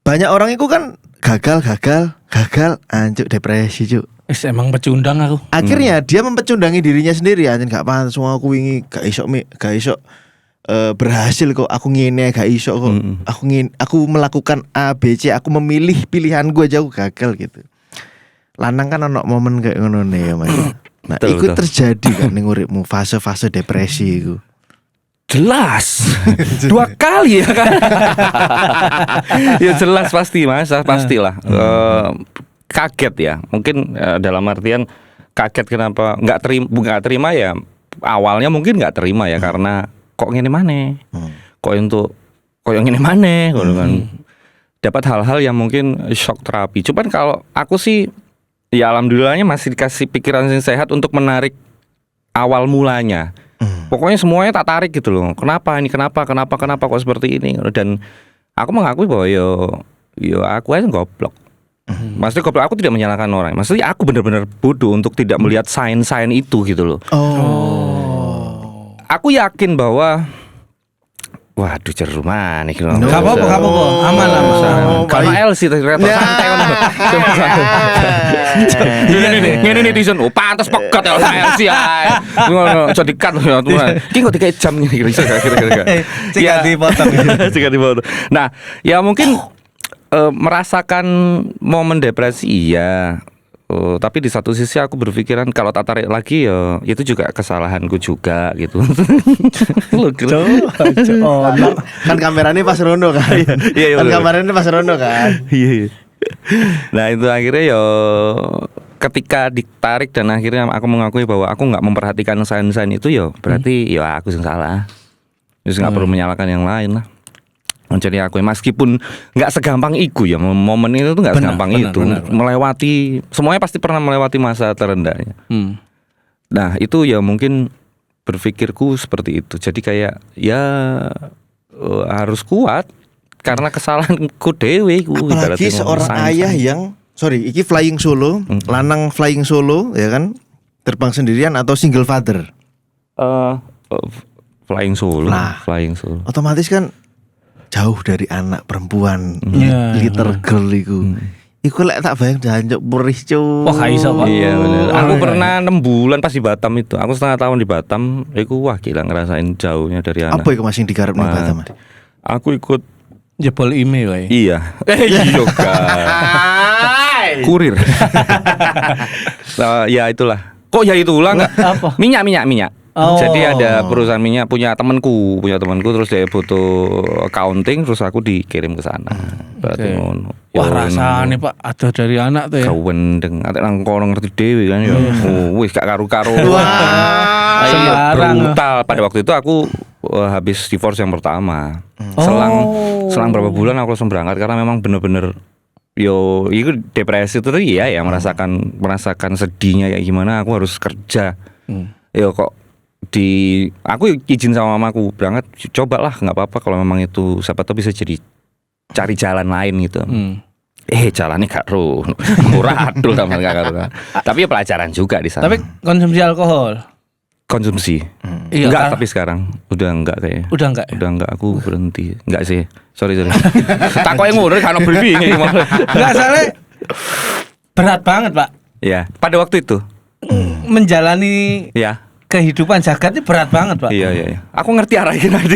Banyak orang itu kan gagal, anjuk depresi, Cuk. Wis emang pecundang aku. Akhirnya dia mempecundangi dirinya sendiri, anjen gak pantes wong aku wingi gak iso berhasil kok, aku ngene gak iso kok. Aku melakukan A B C, aku memilih pilihan gue aja aku gagal gitu. Lanang kan ono momen kayak ngono ya Mas. Nah, Betul, itu betul. terjadi kan ning uripmu fase-fase depresi iku. Jelas 2 kali ya kan. Ya jelas pasti Mas, pastilah. Kaget ya. Mungkin dalam artian kaget kenapa nggak terima ya. Awalnya mungkin nggak terima ya karena kok ngene maneh. Kok ngene maneh ngono kan. Dapat hal-hal yang mungkin shock terapi. Cuman kalau aku sih ya alhamdulillahnya masih dikasih pikiran yang sehat untuk menarik awal mulanya. Pokoknya semuanya tak tarik gitu loh. Kenapa kok seperti ini? Dan aku mengakui bahwa yo aku aja goblok. Maksudnya goblok, aku tidak menyalahkan orang. Maksudnya aku benar-benar bodoh untuk tidak melihat sign-sign itu gitu loh. Aku yakin bahwa waduh jeru manik loh. Gak apa-apa. Aman. Karena LC ternyata santai kan. Ngene netizen, oh pantes pegat ya LC ae. Ngono jadi cut ya teman. Ki kok dikai jam ngene kira-kira. Jika dipotong. Jika dipotong. Nah, ya mungkin merasakan momen depresi iya. Tapi di satu sisi aku berpikiran kalau tak tarik lagi ya itu juga kesalahanku juga gitu. Kan kameranya pas Rono kan. Iya, Kan bener. kameranya pas Rono kan. Iya. Nah itu akhirnya ya ketika ditarik dan akhirnya aku mengakui bahwa aku nggak memperhatikan sign-sign itu ya berarti ya aku yang salah. Terus nggak perlu menyalahkan yang lain lah. Jadi aku meskipun nggak segampang itu ya momen itu tuh nggak segampang itu melewati semuanya pasti pernah melewati masa terendahnya. Nah itu ya mungkin berpikirku seperti itu. Jadi kayak ya harus kuat karena kesalahanku dewe. Apalagi seorang ayah yang iki flying solo, lanang flying solo ya kan, terbang sendirian atau single father. Flying solo, Nah. flying solo. Otomatis kan jauh dari anak perempuan, Iya. little girl iku. Iku lek tak bayang jancuk perih cu. Wah, gak iso, Pak. Iya benar. Aku iya. pernah 6 bulan pas di Batam itu. Aku setengah tahun di Batam. Iku wah gila ngerasain jauhnya dari anak. Apa iku masih digarap nang Batam? Mas? Aku ikut. Jebol email wae. Iya. Iya kan. Kurir. Nah, ya itulah. Kok ya itulah enggak? Apa? Minyak. Oh. Jadi ada perusahaan minyak punya temanku terus dia butuh accounting terus aku dikirim ke sana. berarti Oke. ngono. Wah, Ya, rasane Pak ada dari anak tuh ya. kawendeng atek nang kono ngerti dhewe kan ya. Oh, wis gak karu-karu. Wah. Sembarang. Brutal. Pada waktu itu aku habis divorce yang pertama. Selang berapa bulan aku langsung berangkat karena memang bener-bener itu depresi tuh ya merasakan sedihnya kayak gimana aku harus kerja. Yo kok aku izin sama mamaku berangkat, cobalah nggak apa-apa kalau memang itu siapa tahu bisa jadi cari jalan lain gitu. Jalannya gak ro murah dulu sama gak karu. Tapi ya pelajaran juga di sana. Tapi konsumsi alkohol. Konsumsi. Iya, Enggak, kan? tapi sekarang udah enggak kayaknya. Udah enggak ya? Udah enggak, aku berhenti. Enggak sih. Sorry. Takoke ngono kan briefing iki. Enggak soalnya berat banget, Pak. Ya, pada waktu itu. Menjalani Ya. kehidupan zakat ini berat banget, Pak. Iya. Aku ngerti arahnya nanti.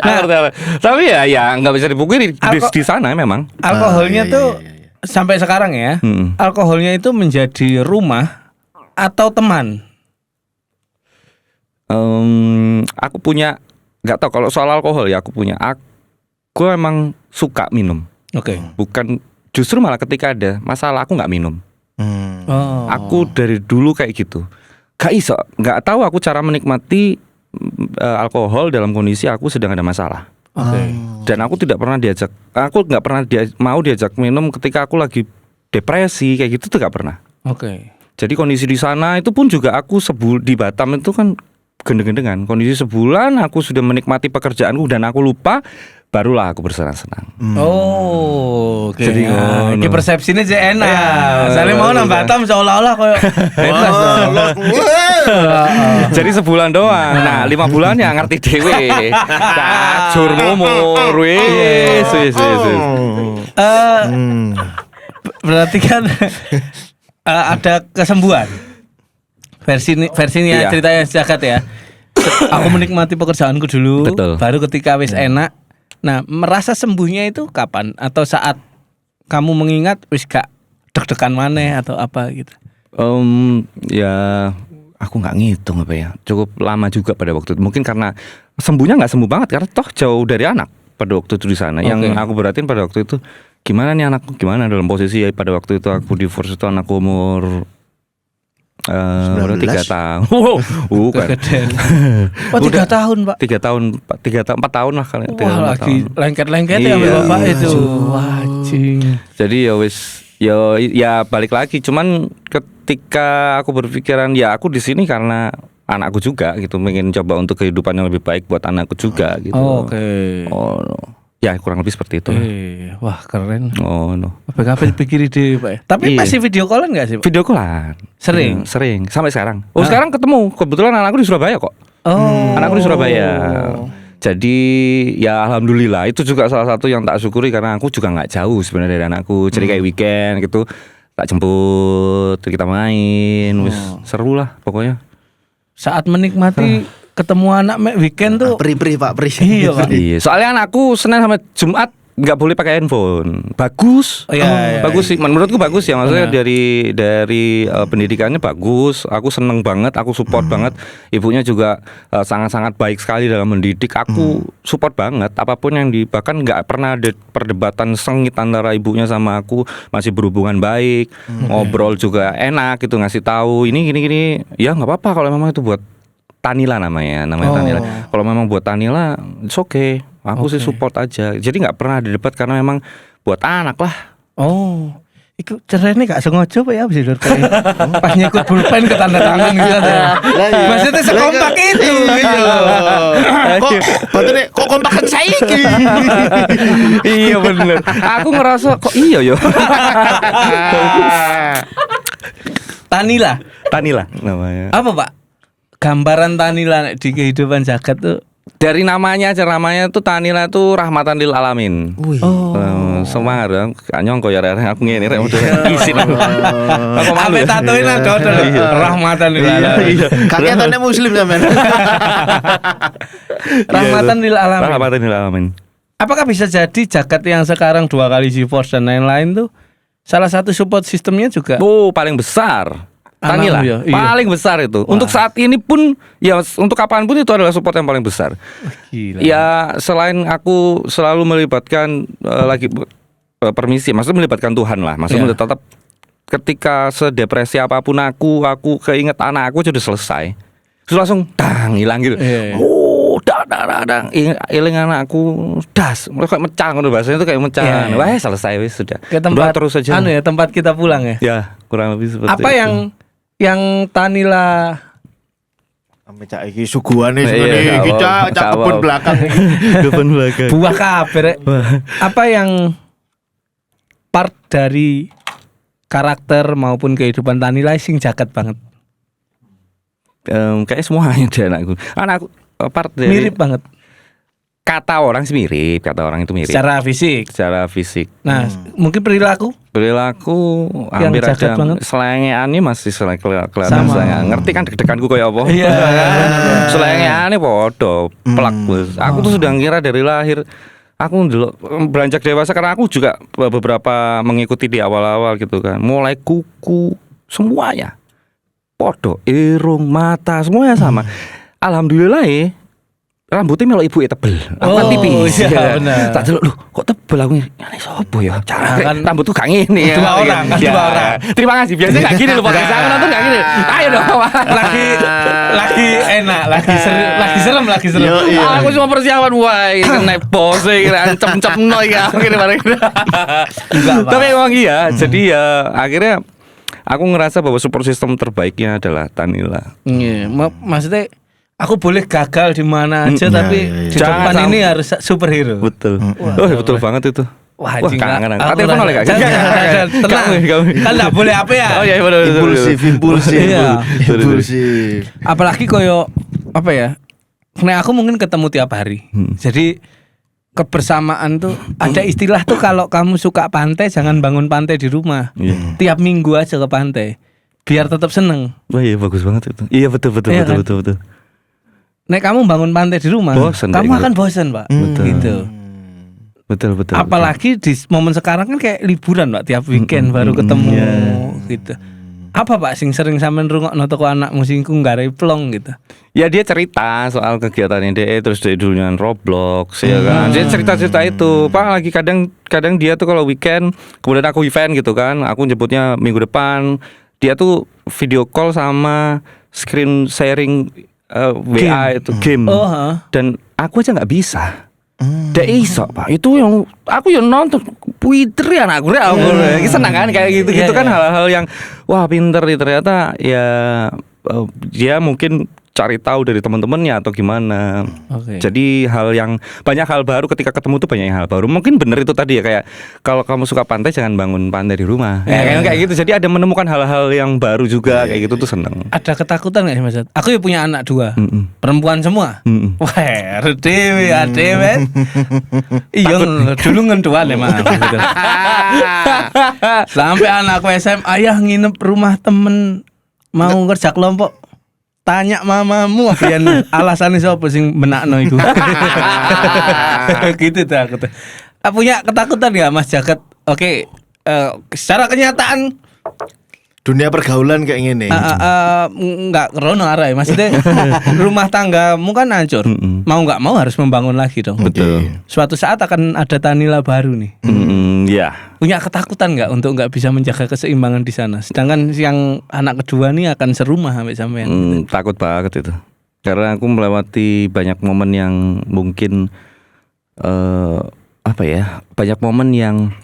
Ngerti arah. Tapi ya enggak bisa dipungkiri di sana memang. Alkoholnya tuh sampai sekarang ya. Alkoholnya itu menjadi rumah atau teman. Aku punya nggak tahu kalau soal alkohol ya aku emang suka minum. Oke. Bukan justru malah ketika ada masalah aku nggak minum. Oh. Aku dari dulu kayak gitu. Nggak tahu aku cara menikmati alkohol dalam kondisi aku sedang ada masalah. Oke. Dan aku nggak pernah mau diajak minum ketika aku lagi depresi kayak gitu tuh nggak pernah. Oke. Jadi kondisi di sana itu pun juga aku di Batam itu kan gendeng-gendengan. Kondisi sebulan aku sudah menikmati pekerjaanku dan aku lupa, barulah aku bersenang-senang. Oh, oke. Jadi ngono. Ini persepsinya jadi enak. Misalnya mau nang Batam seolah-olah kayak bebas. Jadi sebulan doang. Nah, 5 bulan ya ngerti dewe. Tajur umur wis. Berarti kan ada kesembuhan. Versinya Iya. ceritanya zakat ya. Aku menikmati pekerjaanku dulu, Betul. baru ketika wis enak. Nah, merasa sembuhnya itu kapan? Atau saat kamu mengingat wis gak deg-degan maneh atau apa gitu? Ya aku nggak ngitung apa ya. Cukup lama juga pada waktu itu. Mungkin karena sembuhnya nggak sembuh banget karena toh jauh dari anak pada waktu itu di sana. Yang aku perhatiin pada waktu itu gimana nih anakku, gimana dalam posisi pada waktu itu aku divorce itu anakku umur 3 tahun. Bukan. Kegedean. Oh, 3 tahun, Pak. 3 tahun, 4 tahun lah kali. Wah, lagi lengket-lengket ya Iya. ambil bapak itu. Wajing. Jadi ya balik lagi. Cuman ketika aku berpikiran ya aku di sini karena anakku juga gitu, pengen coba untuk kehidupan yang lebih baik buat anakku juga gitu. Oke. Oh no. Ya kurang lebih seperti itu. Wah, keren. Oh no. PKP pikir ide, Pak. ya? Tapi Iya. masih video callan enggak sih, Pak? Video callan. Sering? Sering sampai sekarang. Sekarang ketemu. Kebetulan anakku di Surabaya kok. Oh. Anakku di Surabaya. Jadi ya alhamdulillah itu juga salah satu yang tak syukuri karena aku juga nggak jauh sebenarnya dari anakku. Jadi kayak weekend gitu tak jemput, kita main, wis seru lah pokoknya. Saat menikmati ketemu anak weekend tuh. Pri Pak, pri. Iya, Pak. Iya, soalnya anakku Senin sampai Jumat nggak boleh pakai handphone. Bagus. Oh, iya, Bagus sih. Menurutku bagus ya. Maksudnya dari pendidikannya bagus. Aku seneng banget. Aku support banget. Ibunya juga sangat-sangat baik sekali dalam mendidik. Aku support banget. Apapun yang bahkan nggak pernah ada perdebatan sengit antara ibunya sama aku. Masih berhubungan baik. Ngobrol juga enak gitu. Ngasih tahu ini gini. Ya nggak apa-apa kalau memang itu buat Tanila namanya Tanila. Kalau memang buat Tanila, it's okay. Aku sih support aja. Jadi nggak pernah ada debat karena memang buat anak lah. Oh. Iku cerene gak sengaja Pak ya abis itu pas nyekut pulpen ke tanda tangan gitu. Maksudnya sekompak itu. Kok kompakan saya iki? Iya bener. Aku ngerasa kok iya yo. Tanila. Tanila namanya. Apa, Pak? Gambaran Tanila di kehidupan zakat tuh Dari namanya aja, namanya tuh Tanila tuh rahmatan lil alamin. Semangat ya. Nyongko ya aku ngene rek udah isin aku. Aku malu. Sampai tatoin ada rahmatan lil alamin. Kakeknya muslim sampean. Rahmatan lil alamin. Rahmatan lil alamin. Apakah bisa jadi zakat yang sekarang 2 kali GeForce dan lain-lain tuh salah satu support sistemnya juga? Oh, paling besar. Tanila ya? Iya. paling besar itu. Untuk saat ini pun ya untuk kapanpun itu adalah support yang paling besar. Gila. Ya selain aku selalu melibatkan permisi, maksudnya melibatkan Tuhan lah. Maksudnya tetap ketika sedepresi apapun aku keinget anak aku sudah selesai. Terus langsung hilang gitu. Dang iling anakku das. Kayak mecah ngono bahasanya itu kayak mecah. Wah, selesai wis sudah. Ke tempat terus aja. tempat kita pulang ya. Ya, kurang lebih seperti Apa itu. yang Tanila Ame cak iki suguhane Iya, sing iya, iki gak cak apa-apa. kebun belakang iki. Kebun belakang. buah kabar. Apa yang part dari karakter maupun kehidupan Tanila sing jaket banget? Kayak semuanya deh anakku part dari Mirip banget kata orang sih mirip, kata orang itu mirip secara fisik. secara fisik. Nah, mungkin perilaku Perilaku hampir jaket ada banget. selengeannya masih kelihatan Sama. selengean. Ngerti kan deg-deganku kayak apa? Iya. Selengeannya podo plak bos. Aku tuh sudah ngira dari lahir. Aku dulu beranjak dewasa karena aku juga beberapa mengikuti di awal-awal gitu kan. Mulai kuku semuanya podo, irung, mata semuanya sama. Alhamdulillah ya. Rambutnya melo ibu tebel. Aku kan tipis. Iya, benar. Tak delok, kok tebel aku ini sopo ya? Cara kan rambutku gak ngene ya. dua orang, kan Ya. dua orang. Terima kasih. Biasanya gak gini loh podcast aku nonton gak gini. Ayo dong. lagi enak, lagi serem. Yo, iya. Aku cuma persiapan wah ini kena pose kira cem-cemno ya kira-kira. Tapi emang iya. Jadi ya akhirnya aku ngerasa bahwa support system terbaiknya adalah Tanila. Iya, maksudnya aku boleh gagal di mana aja tapi iya. di Jangan depan sampai- ini harus superhero. Betul. Betul banget itu. Wah, Wah, anjing, kangen aku. aku Telepon rasa- oleh Kak? Jangan, tenang. Kamu. Kan enggak boleh apa ya. Oh iya betul. Impulsif. Iya. Impulsif. Apalagi koyo apa ya? Nek aku mungkin ketemu tiap hari. Jadi kebersamaan tuh ada istilah tuh kalau kamu suka pantai jangan bangun pantai di rumah. Iya. Tiap minggu aja ke pantai. Biar tetap seneng. Wah iya bagus banget itu. Iya betul. Iya kan? betul. Nek kamu bangun pantai di rumah, Bosen, kamu Dek. akan bosan, Pak. Betul. Gitu. Betul. Apalagi di momen sekarang kan kayak liburan, Pak, tiap weekend baru ketemu gitu. Apa Pak sing sering sampean rungokno teko anak musingku nggarai plong gitu. Ya dia cerita soal kegiatannya dia terus dia dulunya Roblox ya kan. Dia cerita-cerita itu. Pak lagi kadang dia tuh kalau weekend kemudian aku event gitu kan. Aku nyebutnya minggu depan dia tuh video call sama screen sharing WA itu game. Oh, heeh. Dan aku aja nggak bisa. Dia iso Pak. Itu yang aku yang nonton Twitter ya anakku ya. Senang kan kayak gitu-gitu kan hal-hal yang wah pinter nih ternyata ya dia mungkin cari tahu dari teman-temannya atau gimana. Oke. Jadi banyak hal baru ketika ketemu tuh banyak hal baru. Mungkin bener itu tadi ya kayak kalau kamu suka pantai jangan bangun pantai di rumah. Kayak gitu. Jadi ada menemukan hal-hal yang baru juga kayak gitu tuh seneng. Ada ketakutan gak sih Mas? Aku ya punya anak 2. Perempuan semua. Wah, dewe adewe. Iya, dulu ngenduan ya, Mas. Sampai anakku SMA, ayah nginep rumah temen mau kerja kelompok. Tanya mamamu biyen alasane sapa sing benakno iku. Gitu tuh aku tuh. Punya ketakutan enggak Mas Jaket? Oke, secara kenyataan Dunia pergaulan kayak gini. enggak rono arah maksudnya rumah tanggamu kan hancur. Mau enggak mau harus membangun lagi dong. Betul. Suatu saat akan ada Tanila baru nih. Ya. Punya ketakutan enggak untuk enggak bisa menjaga keseimbangan di sana? Sedangkan yang anak kedua nih akan serumah sampai sampean. Takut banget itu. Karena aku melewati banyak momen yang mungkin banyak momen yang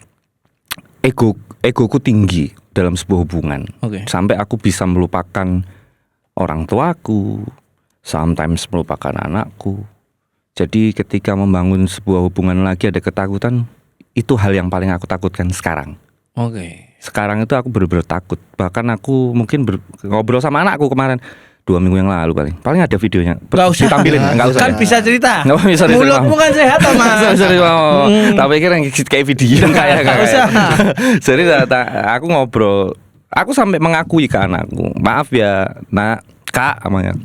egoku tinggi dalam sebuah hubungan. Oke. Sampai aku bisa melupakan orang tuaku, sometimes melupakan anakku. Jadi ketika membangun sebuah hubungan lagi ada ketakutan, itu hal yang paling aku takutkan sekarang. Oke. Sekarang itu aku bener-bener takut. Bahkan aku mungkin ngobrol sama anakku kemarin 2 minggu yang lalu paling ada videonya. Enggak usah. Ditampilin, enggak usah. Kan bisa cerita. Nggak bisa cerita. Mulutmu kan sehat Mas. Tak pikir yang kayak video kayak usah. Jadi aku ngobrol, aku sampai mengakui ke anakku, maaf ya, Nak, Kak, namanya.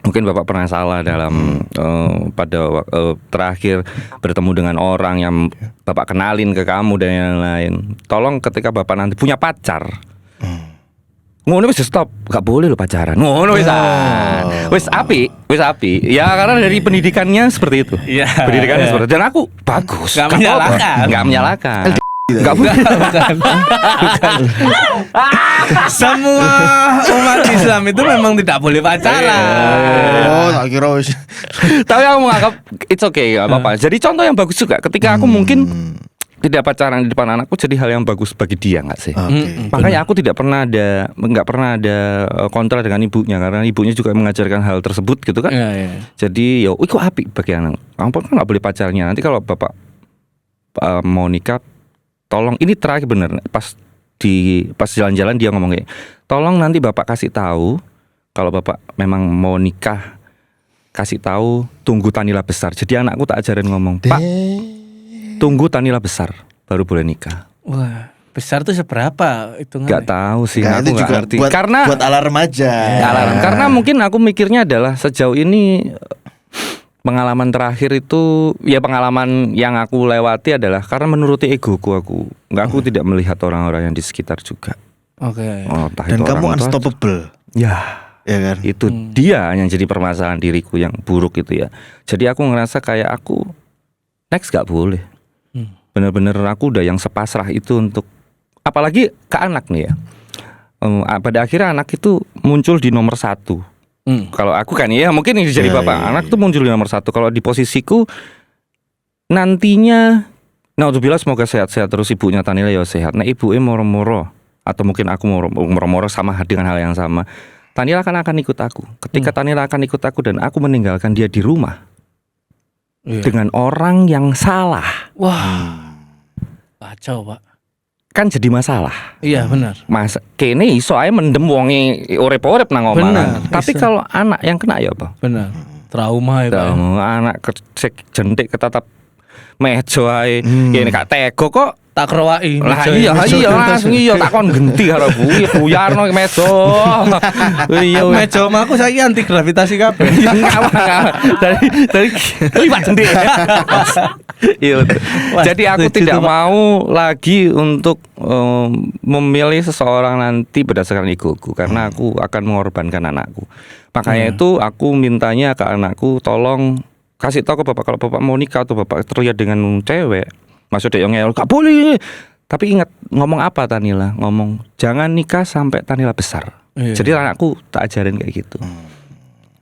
Mungkin Bapak pernah salah dalam pada terakhir bertemu dengan orang yang Bapak kenalin ke kamu dan yang lain. Tolong ketika Bapak nanti punya pacar, ngono wis stop, gak boleh lo pacaran. Ngono wis wis api. Ya karena dari pendidikannya seperti itu. Iya. Pendidikannya seperti itu. Dan aku bagus. Gak menyalahkan. Gak menyalahkan. Enggak Semua umat Islam itu memang tidak boleh pacaran. Oh, tak kira wis. Tapi aku menganggap it's okay, gak apa-apa. Jadi contoh yang bagus juga ketika aku mungkin tidak pacaran di depan anakku jadi hal yang bagus bagi dia nggak sih? Oke. Makanya aku nggak pernah ada kontra dengan ibunya karena ibunya juga mengajarkan hal tersebut gitu kan. Iya. Jadi yo, itu apik bagi anak. Kamu kan nggak boleh pacarnya. Nanti kalau bapak mau nikah, tolong ini terakhir bener pas jalan-jalan dia ngomong kayak, tolong nanti bapak kasih tahu kalau bapak memang mau nikah, kasih tahu tunggu Tanila besar. Jadi anakku tak ajarin ngomong, Pak, tunggu Tanila besar baru boleh nikah. Wah, besar tuh seberapa hitungannya? Gak tahu sih, Nah, aku itu gak juga ngerti. buat Karena alarm aja. alarm. Karena mungkin aku mikirnya adalah sejauh ini pengalaman terakhir itu ya pengalaman yang aku lewati adalah karena menuruti egoku aku tidak melihat orang-orang yang di sekitar juga. Oke. Oh, entah Dan itu kamu orang tua. unstoppable. Ya. Ya kan? Itu dia yang jadi permasalahan diriku yang buruk itu ya. Jadi aku ngerasa kayak aku next gak boleh. Bener-bener aku udah yang sepasrah itu untuk apalagi ke anak nih ya. Pada akhirnya anak itu muncul di nomor 1. Kalau aku kan ya mungkin ini jadi bapak anak tuh muncul di nomor 1. Kalau di posisiku nantinya, naudzubillah semoga sehat-sehat terus ibunya Tanila ya sehat. Nah ibunya moro-moro atau mungkin aku moro-moro sama dengan hal yang sama. Tanila akan ikut aku. Ketika Tanila akan ikut aku dan aku meninggalkan dia di rumah dengan orang yang salah, Wah. Kacau, Pak. kan jadi masalah. Iya, benar. Mas kene iso ae mendem wonge urip-urip nang omah. Bener, Tapi iso. kalau anak yang kena ya apa? Benar. Trauma itu. Anak jentik ketatap meja ae. Kene gak tega kok. Tak kerwai. Lah iya langsung iya takon genti karo buyarno meja. Iya Meja omahku saiki anti gravitasi kabeh. dari liwat jentik. Iya. Wah, Jadi aku setuju tidak tuh, Pak. mau lagi untuk memilih seseorang nanti berdasarkan egoku karena aku akan mengorbankan anakku. Makanya itu aku mintanya ke anakku tolong kasih tahu ke bapak kalau bapak mau nikah atau bapak terlihat dengan cewek. Maksudnya yang ngeyel gak boleh. Tapi ingat ngomong apa Tanila? Ngomong jangan nikah sampai Tanila besar. Iya. Jadi anakku tak ajarin kayak gitu.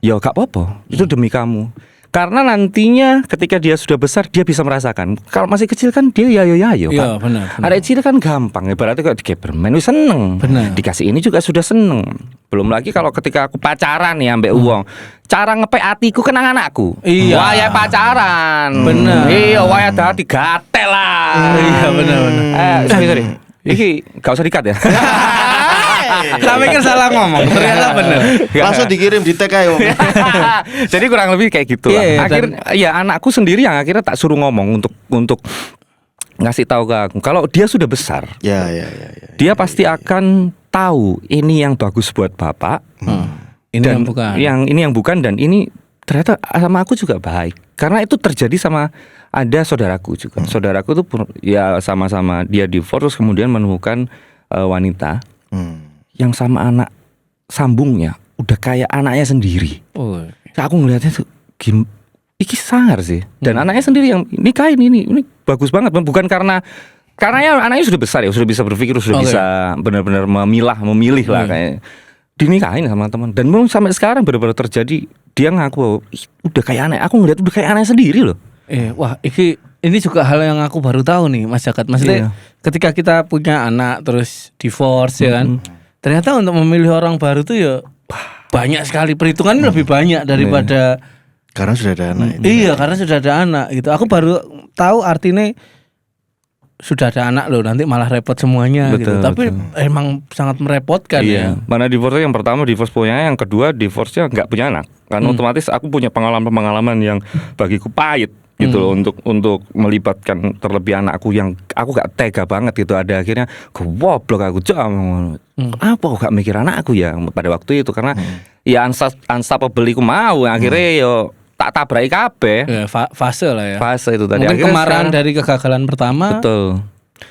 Ya gak apa-apa, itu demi kamu. Karena nantinya ketika dia sudah besar dia bisa merasakan. Kalau masih kecil kan dia yayo Iya, Pak. benar. Ada kecil kan gampang. Ibaratnya kalau dikasih permen wis seneng. Benar. Dikasih ini juga sudah seneng. Belum lagi kalau ketika aku pacaran ya ambek uang. Cara ngepek hatiku kenang anakku. Iya. Waya pacaran. Bener. Iya, waya dadi gatel lah. Iya, benar. Sorry. Iki gak usah dikat ya. Tak pikir salah ngomong, ternyata benar. Langsung dikirim di tag aja. Jadi kurang lebih kayak gitu lah. Iya, Akhirnya ya anakku sendiri yang akhirnya tak suruh ngomong untuk ngasih tahu ke aku. Kalau dia sudah besar, Ya. dia pasti akan tahu ini yang bagus buat bapak. Ini dan yang bukan. Yang ini yang bukan dan ini ternyata sama aku juga baik. Karena itu terjadi sama ada saudaraku juga. Saudaraku tuh ya sama-sama dia divorce kemudian menemukan wanita yang sama anak sambungnya udah kayak anaknya sendiri. Oh. Aku ngelihatnya tuh iki sangar sih. Dan anaknya sendiri yang nikahin ini bagus banget. Bukan karena ya anaknya sudah besar ya, sudah bisa berpikir, sudah bisa benar-benar memilih lah kayak dinikahin sama teman. Dan belum sampai sekarang benar-benar terjadi dia ngaku udah kayak anak. Aku ngelihat udah kayak anaknya sendiri loh. Wah, ini juga hal yang aku baru tahu nih, Mas Jagat. Maksudnya ketika kita punya anak terus divorce ya kan. Ternyata untuk memilih orang baru tuh ya banyak sekali perhitungan lebih banyak daripada Karena sudah ada anak ini. Iya, karena sudah ada anak gitu. Aku baru tahu artinya sudah ada anak loh, nanti malah repot semuanya gitu. Tapi emang sangat merepotkan ya. Mana divorce yang pertama divorce punya, yang kedua divorce-nya nggak punya anak. Karena otomatis aku punya pengalaman yang bagiku pahit gitu loh, untuk melibatkan terlebih anakku yang aku gak tega banget gitu. Ada akhirnya goblok aku apa aku gak mikir anakku ya pada waktu itu karena ya unstoppable iku mau akhirnya yo tak tabraki kabeh. Ya, fase lah ya. Fase itu tadi. Mungkin Akhirnya kemarahan sekarang, dari kegagalan pertama. betul.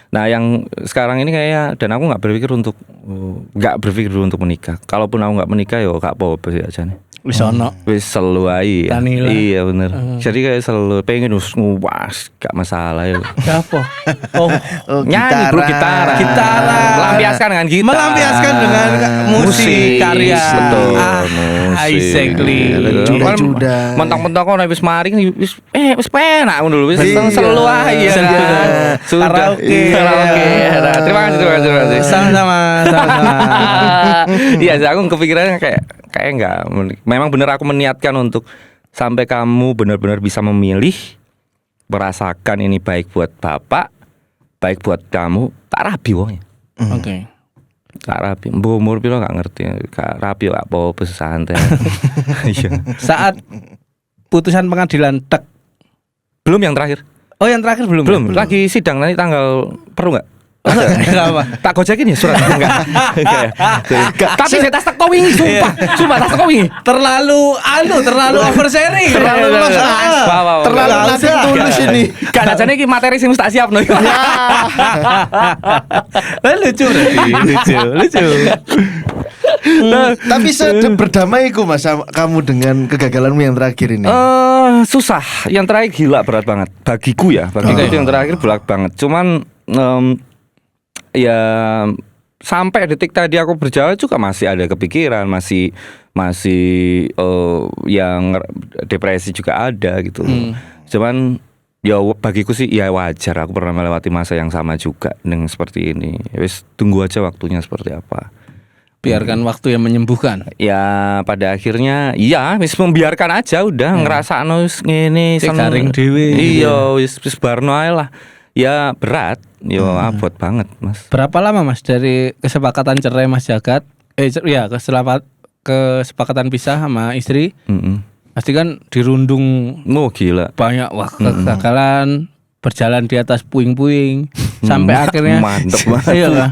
Nah yang sekarang ini kayak dan aku nggak berpikir untuk menikah. Kalaupun aku nggak menikah ya gak apa-apa sih aja nih. Wis ono. Wis selalu aja. Tanila. Iya bener. Jadi kayak selalu pengen nguas gak masalah ya. Apa? Oh, Nyanyi bro gitaran. Melampiaskan dengan gitar. Melampiaskan dengan musik karya. Betul. Exactly. Juda-juda. Mentang-mentang kok wis mari wis penak ngono lho wis Iya. selalu aja kan. Sudah. Karaoke. Nah, terima kasih. Sama-sama. Iya, aku kepikirannya kayak enggak. Memang bener aku meniatkan untuk sampai kamu benar-benar bisa memilih, merasakan ini baik buat bapak, baik buat kamu. Tak rabi wongnya. Oke. Tak rabi. Mbok umur piro gak ngerti. Gak rabi gak apa-apa santai. Iya. Saat putusan pengadilan tek. Belum yang terakhir. Oh, yang terakhir belum. Belum. Lagi sidang nanti tanggal perlu nggak? Enggak apa. Tak gojekin ya surat enggak. Tapi saya tas teko wingi sumpah tas teko wingi. Terlalu oversharing. Terlalu terlalu nanti tulus ini. Kan ajane iki materi sing wis tak siapno. Lucu berarti. Lucu. Tapi berdamaiku Mas kamu dengan kegagalanmu yang terakhir ini. Susah. Yang terakhir gila berat banget bagiku ya. Bagiku itu yang terakhir berat banget. Cuman ya sampai detik tadi aku berjalan juga masih ada kepikiran, masih yang depresi juga ada gitu. Cuman ya bagiku sih ya wajar, aku pernah melewati masa yang sama juga dengan seperti ini. Wis tunggu aja waktunya seperti apa. Biarkan waktu yang menyembuhkan. Ya pada akhirnya ya wis membiarkan aja udah ngerasakno wis ngene garing dhewe. Iya wis barno ae lah. Ya berat, yo abot banget Mas. Berapa lama Mas dari kesepakatan cerai Mas Jagat? Kesepakatan pisah sama istri. Pasti kan dirundung Gila. banyak kegagalan, berjalan di atas puing-puing sampai akhirnya mantep banget. Iya kan?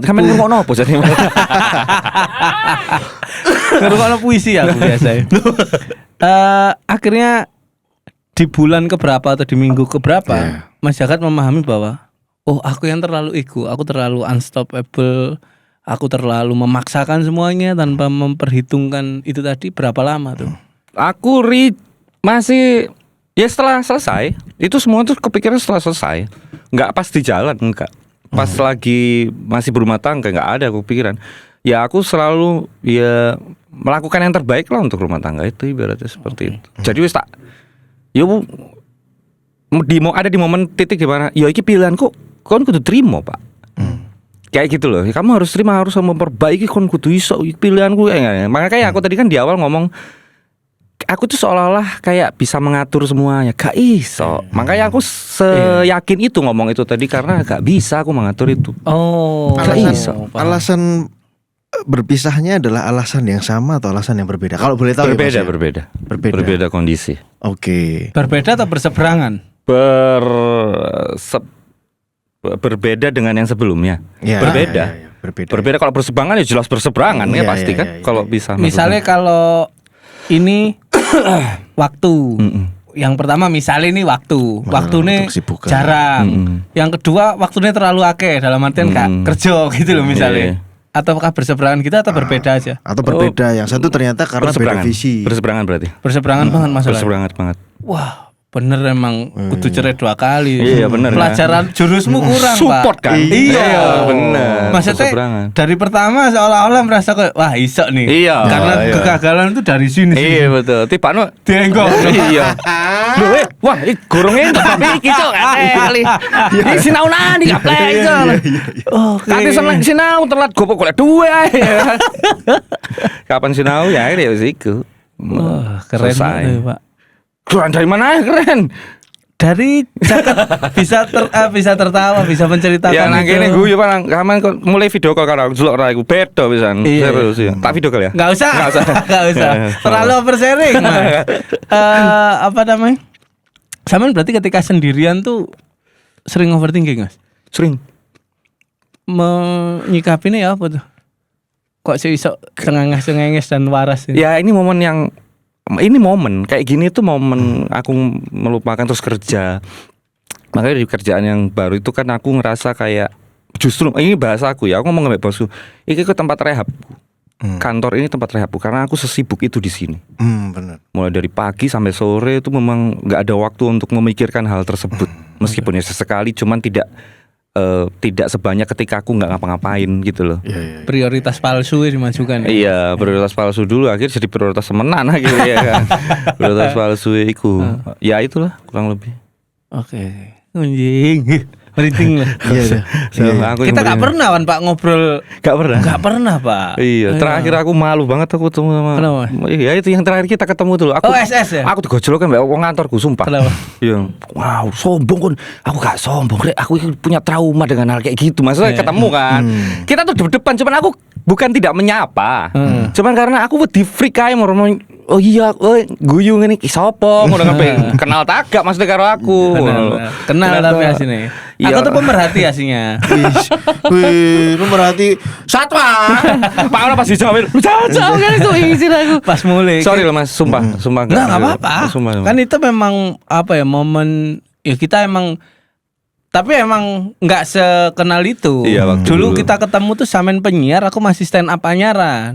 Kamen ngono apa jadi? Ngerungokno puisi aku biasa. Akhirnya di bulan keberapa atau di minggu keberapa Mas Jagat memahami bahwa aku yang terlalu ego, aku terlalu unstoppable, aku terlalu memaksakan semuanya tanpa memperhitungkan itu tadi. Berapa lama tuh? Aku masih ya setelah selesai itu semua tuh kepikiran setelah selesai, nggak pas di jalan, nggak pas lagi masih berumah tangga, nggak ada kepikiran. Ya aku selalu ya melakukan yang terbaik lah untuk rumah tangga itu, ibaratnya seperti itu. Jadi wis tak yo ada di momen titik di mana ya iki pilihanku kon kudu terima Pak. Kayak gitu loh. Kamu harus terima, harus memperbaiki, kon kudu iso pilihanku. Makanya kayak aku tadi kan di awal ngomong aku tuh seolah-olah kayak bisa mengatur semuanya. Gak iso. Makanya aku seyakin itu ngomong itu tadi karena gak bisa aku mengatur itu. Oh, gak iso. Alasan berpisahnya adalah alasan yang sama atau alasan yang berbeda? Kalau boleh tahu Berbeda kondisi. Oke. Berbeda atau berseberangan? Berbeda dengan yang sebelumnya. Ya, berbeda. Ya, berbeda. Berbeda kalau berseberangan ya jelas berseberangan ya pasti kan. Kalau bisa. Misalnya kalau ini waktu. Yang pertama misalnya ini waktu nih jarang. Yang kedua waktunya terlalu akeh, dalam artian gak kerja gitu loh misalnya. Ataukah berseberangan kita atau berbeda aja? Atau berbeda, yang satu ternyata karena beda visi. Berseberangan berarti. Berseberangan banget masalahnya. Berseberangan banget. Wah, bener emang kudu cerai 2 kali. Iya bener. Pelajaran jurusmu kurang support Pak. Kan? Iya bener. Maksudnya dari pertama seolah-olah merasa kayak wah iso nih. Iya. Karena kegagalan itu dari sini. Iya betul. Tipano dienggok. Iya. Loh wah iki gorongnya tapi iki cok kali. Iki sinau nang iki kaplek iso. Oh, kate seneng sinau telat gopo golek duwe ae. Kapan sinau ya akhirnya wis iku. Wah, keren banget, Pak. Keren dari mana keren? Dari bisa tertawa, bisa menceritakan ya, nang itu. kene guyu Pak, kaman mulai video call karo delok ra iku beda pisan. Serius ya. Tak video call ya? Enggak usah. Terlalu oversharing, Mas. Apa namanya? Sampean berarti ketika sendirian tuh sering overthinking, Mas? Sering. Menyikapinya ya apa tuh? Kok iso cengenges dan waras ini? Ya ini momen kayak gini tuh momen aku melupakan terus kerja. Makanya di kerjaan yang baru itu kan aku ngerasa kayak justru ini bahasa aku ya, aku ngomong sama bosku, ini ke tempat rehab. Kantor ini tempat rehabku karena aku sesibuk itu di sini. Benar. Mulai dari pagi sampai sore itu memang nggak ada waktu untuk memikirkan hal tersebut. Meskipun ya sesekali, cuman tidak sebanyak ketika aku nggak ngapa-ngapain gitu loh. Iya. Prioritas palsu dimajukan. Iya, prioritas palsu dulu akhirnya jadi prioritas semenan gitu ya kan. Prioritas palsu itu. Ya itulah kurang lebih. Oke. Anjing. Meriting lah. Iya. Aku Kita yang nggak pernah kan Pak ngobrol. Gak pernah. Nggak pernah Pak. Iya, terakhir aku malu banget aku ketemu sama. Kenapa? Iya, itu yang terakhir kita ketemu tuh. Aku, Oh, SS ya? Aku digojlok kan mbak wong kantorku sumpah. Kenapa? Iya. Wow, sombong kan. Aku gak sombong, Rek. Aku punya trauma dengan hal kayak gitu. Maksudnya ketemu kan. Kita tuh depan, cuman aku bukan tidak menyapa. Cuman karena aku wedi freak ae oh iya, guyu ngene iki sapa? Ngono kabeh. Kenal tagak maksudnya karo aku. Kenal tapi asine. Iya. Aku tuh pemerhati aslinya. Wih, pemerhati satwa. Pak ora pas dijawabin. Cocok kan itu izin aku. Pas mulai. Sorry loh Mas, sumpah Nggak apa-apa. Sumpah. Kan itu memang apa ya, momen ya kita emang, tapi emang nggak sekenal itu. Iya, waktu dulu dulu. kita ketemu tuh Samen penyiar, aku masih stand up anyaran.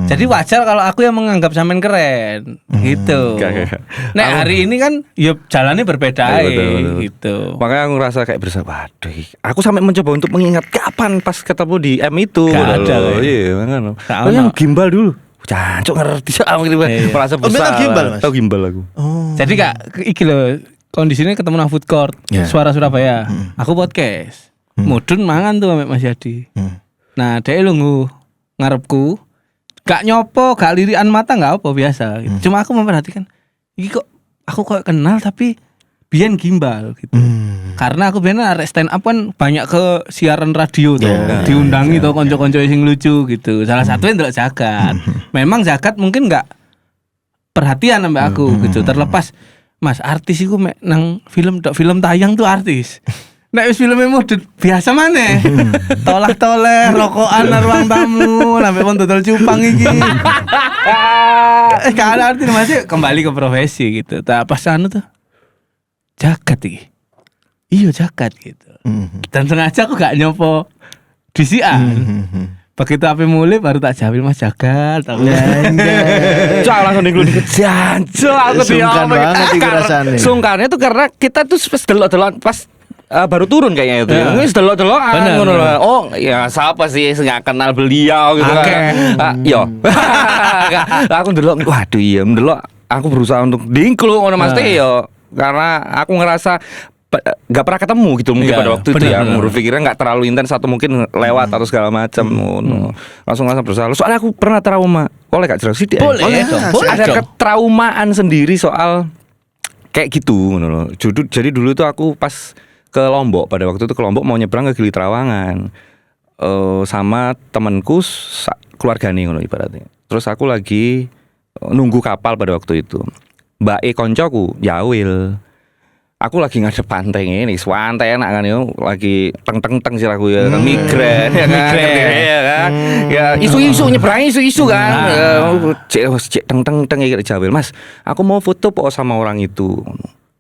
Jadi wajar kalau aku yang menganggap Samen keren, gitu. Gak. Nah hari ini kan ya jalannya berbeda Iya, betul. gitu. Makanya aku ngerasa kayak waduh, aku sampai mencoba untuk mengingat kapan pas ketemu di M itu. Gak ada, loh. kayak. Iya, makanya. Gak Oh, yang ono. gimbal dulu. Cancuk ngerti sama gitu. Iya. Merasa Oh, besar. tahu gimbal, Mas? Tahu gimbal aku. Jadi kak, iki loh kondisinya ketemu nang food court, Ya. Suara Surabaya. Aku podcast. Mudun mangan tuh sama Mas Yadi. Nah, dia lu ngarepku, gak nyopo, gak lirikan mata, gak apa biasa. Gitu. Cuma aku memperhatikan, iki kok aku kok kenal tapi biyen gimbal gitu. Karena aku biyen arek stand up kan banyak ke siaran radio tuh, diundangi tuh konco-konco sing lucu gitu. Salah satunya ndelok Jagat. Memang Jagat mungkin gak perhatian sampai aku gitu. Terlepas Mas artis iku mek nang film tayang tuh artis. Nek wis filme modern biasa maneh. Toleh-toleh rokokan nang ruang tamu, sampai pon dodol cupang iki. Gak ada arti masih kembali ke profesi gitu. Tapi pas anu tuh Jagat iki. Iya Jagat gitu. Dan sengaja aku gak nyopo disian. Begitu api mulai baru tak jawil Mas Jagat. Cak langsung digulung jancuk aku Sungkan banget iki rasane. Sungkannya tuh karena kita tuh pas delok-delok pas baru turun kayaknya itu. Iya. Wis delok-delokan Bener, ngono lho. bener. Oh, ya siapa sih nggak kenal beliau gitu kan. Yo. Aku ndelok, waduh iya ndelok aku berusaha untuk dingklu ngono Mas Teh yo. Karena aku ngerasa nggak pernah ketemu gitu mungkin Iya, pada waktu itu bener, ya. bener. Berpikirnya nggak terlalu intens atau mungkin lewat atau segala macam ngono. Langsung bersalah. Soalnya aku pernah trauma. Boleh gak jelas sih? Boleh dong, boleh Ada dong. ketraumaan sendiri soal kayak gitu ngono loh. Jadi dulu tuh aku pas ke Lombok, pada waktu itu ke Lombok mau nyebrang ke Gili Trawangan. Sama temanku keluargane ngono ibaratnya. Terus aku lagi nunggu kapal pada waktu itu. Mbak E koncoku Yawil. Aku lagi ngadep pantai ini, santai enak kan yo, lagi teng sih aku ya, kan migren ya kan, ya kan, ya isu-isu nyebrang isu-isu kan, cek teng ya Jawil, Mas, aku mau foto po sama orang itu,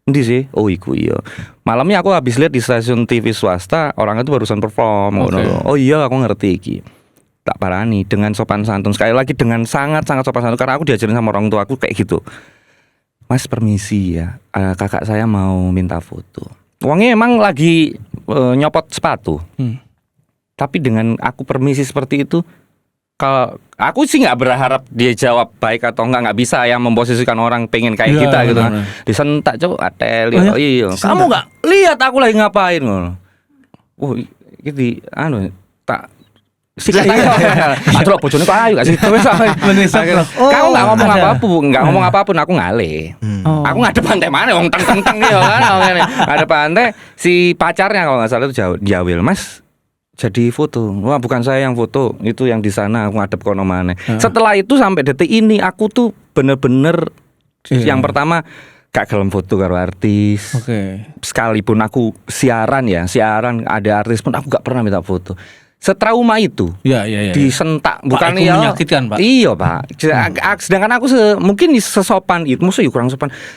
endi sih, oh iku iya, malamnya aku habis lihat di stasiun TV swasta, orang itu barusan perform, oh iya aku ngerti iki. Tak parani dengan sopan santun, sekali lagi dengan sangat sopan santun karena aku diajarin sama orang tua aku kayak gitu. Mas permisi ya, kakak saya mau minta foto. Uangnya emang lagi nyopot sepatu. Tapi dengan aku permisi seperti itu, kalau aku sih nggak berharap dia jawab baik atau nggak bisa ya memposisikan orang pengen kayak Iya, kita gitu. benar. Disentak coba atel, Oh, ya? iya. Kamu nggak lihat aku lagi ngapain? Oh, gitu, tak. Sikat aduh bojone kok ayu gak sih kamu nggak ngomong apapun aku ngalih aku ngadep pantai mana wong teng ya kan ngadep pantai si pacarnya kalau nggak salah itu Jawil Mas jadi foto wah bukan saya yang foto itu yang di sana aku ngadep kono mana setelah itu sampai detik ini aku tuh bener-bener yang pertama gak gelem foto karo artis. Sekalipun aku siaran ada artis pun aku gak pernah minta foto. Setrauma itu disentak bukan Pak, itu menyakitkan Pak. Iya Pak. Sedangkan aku mungkin sesopan itu, maksudnya kurang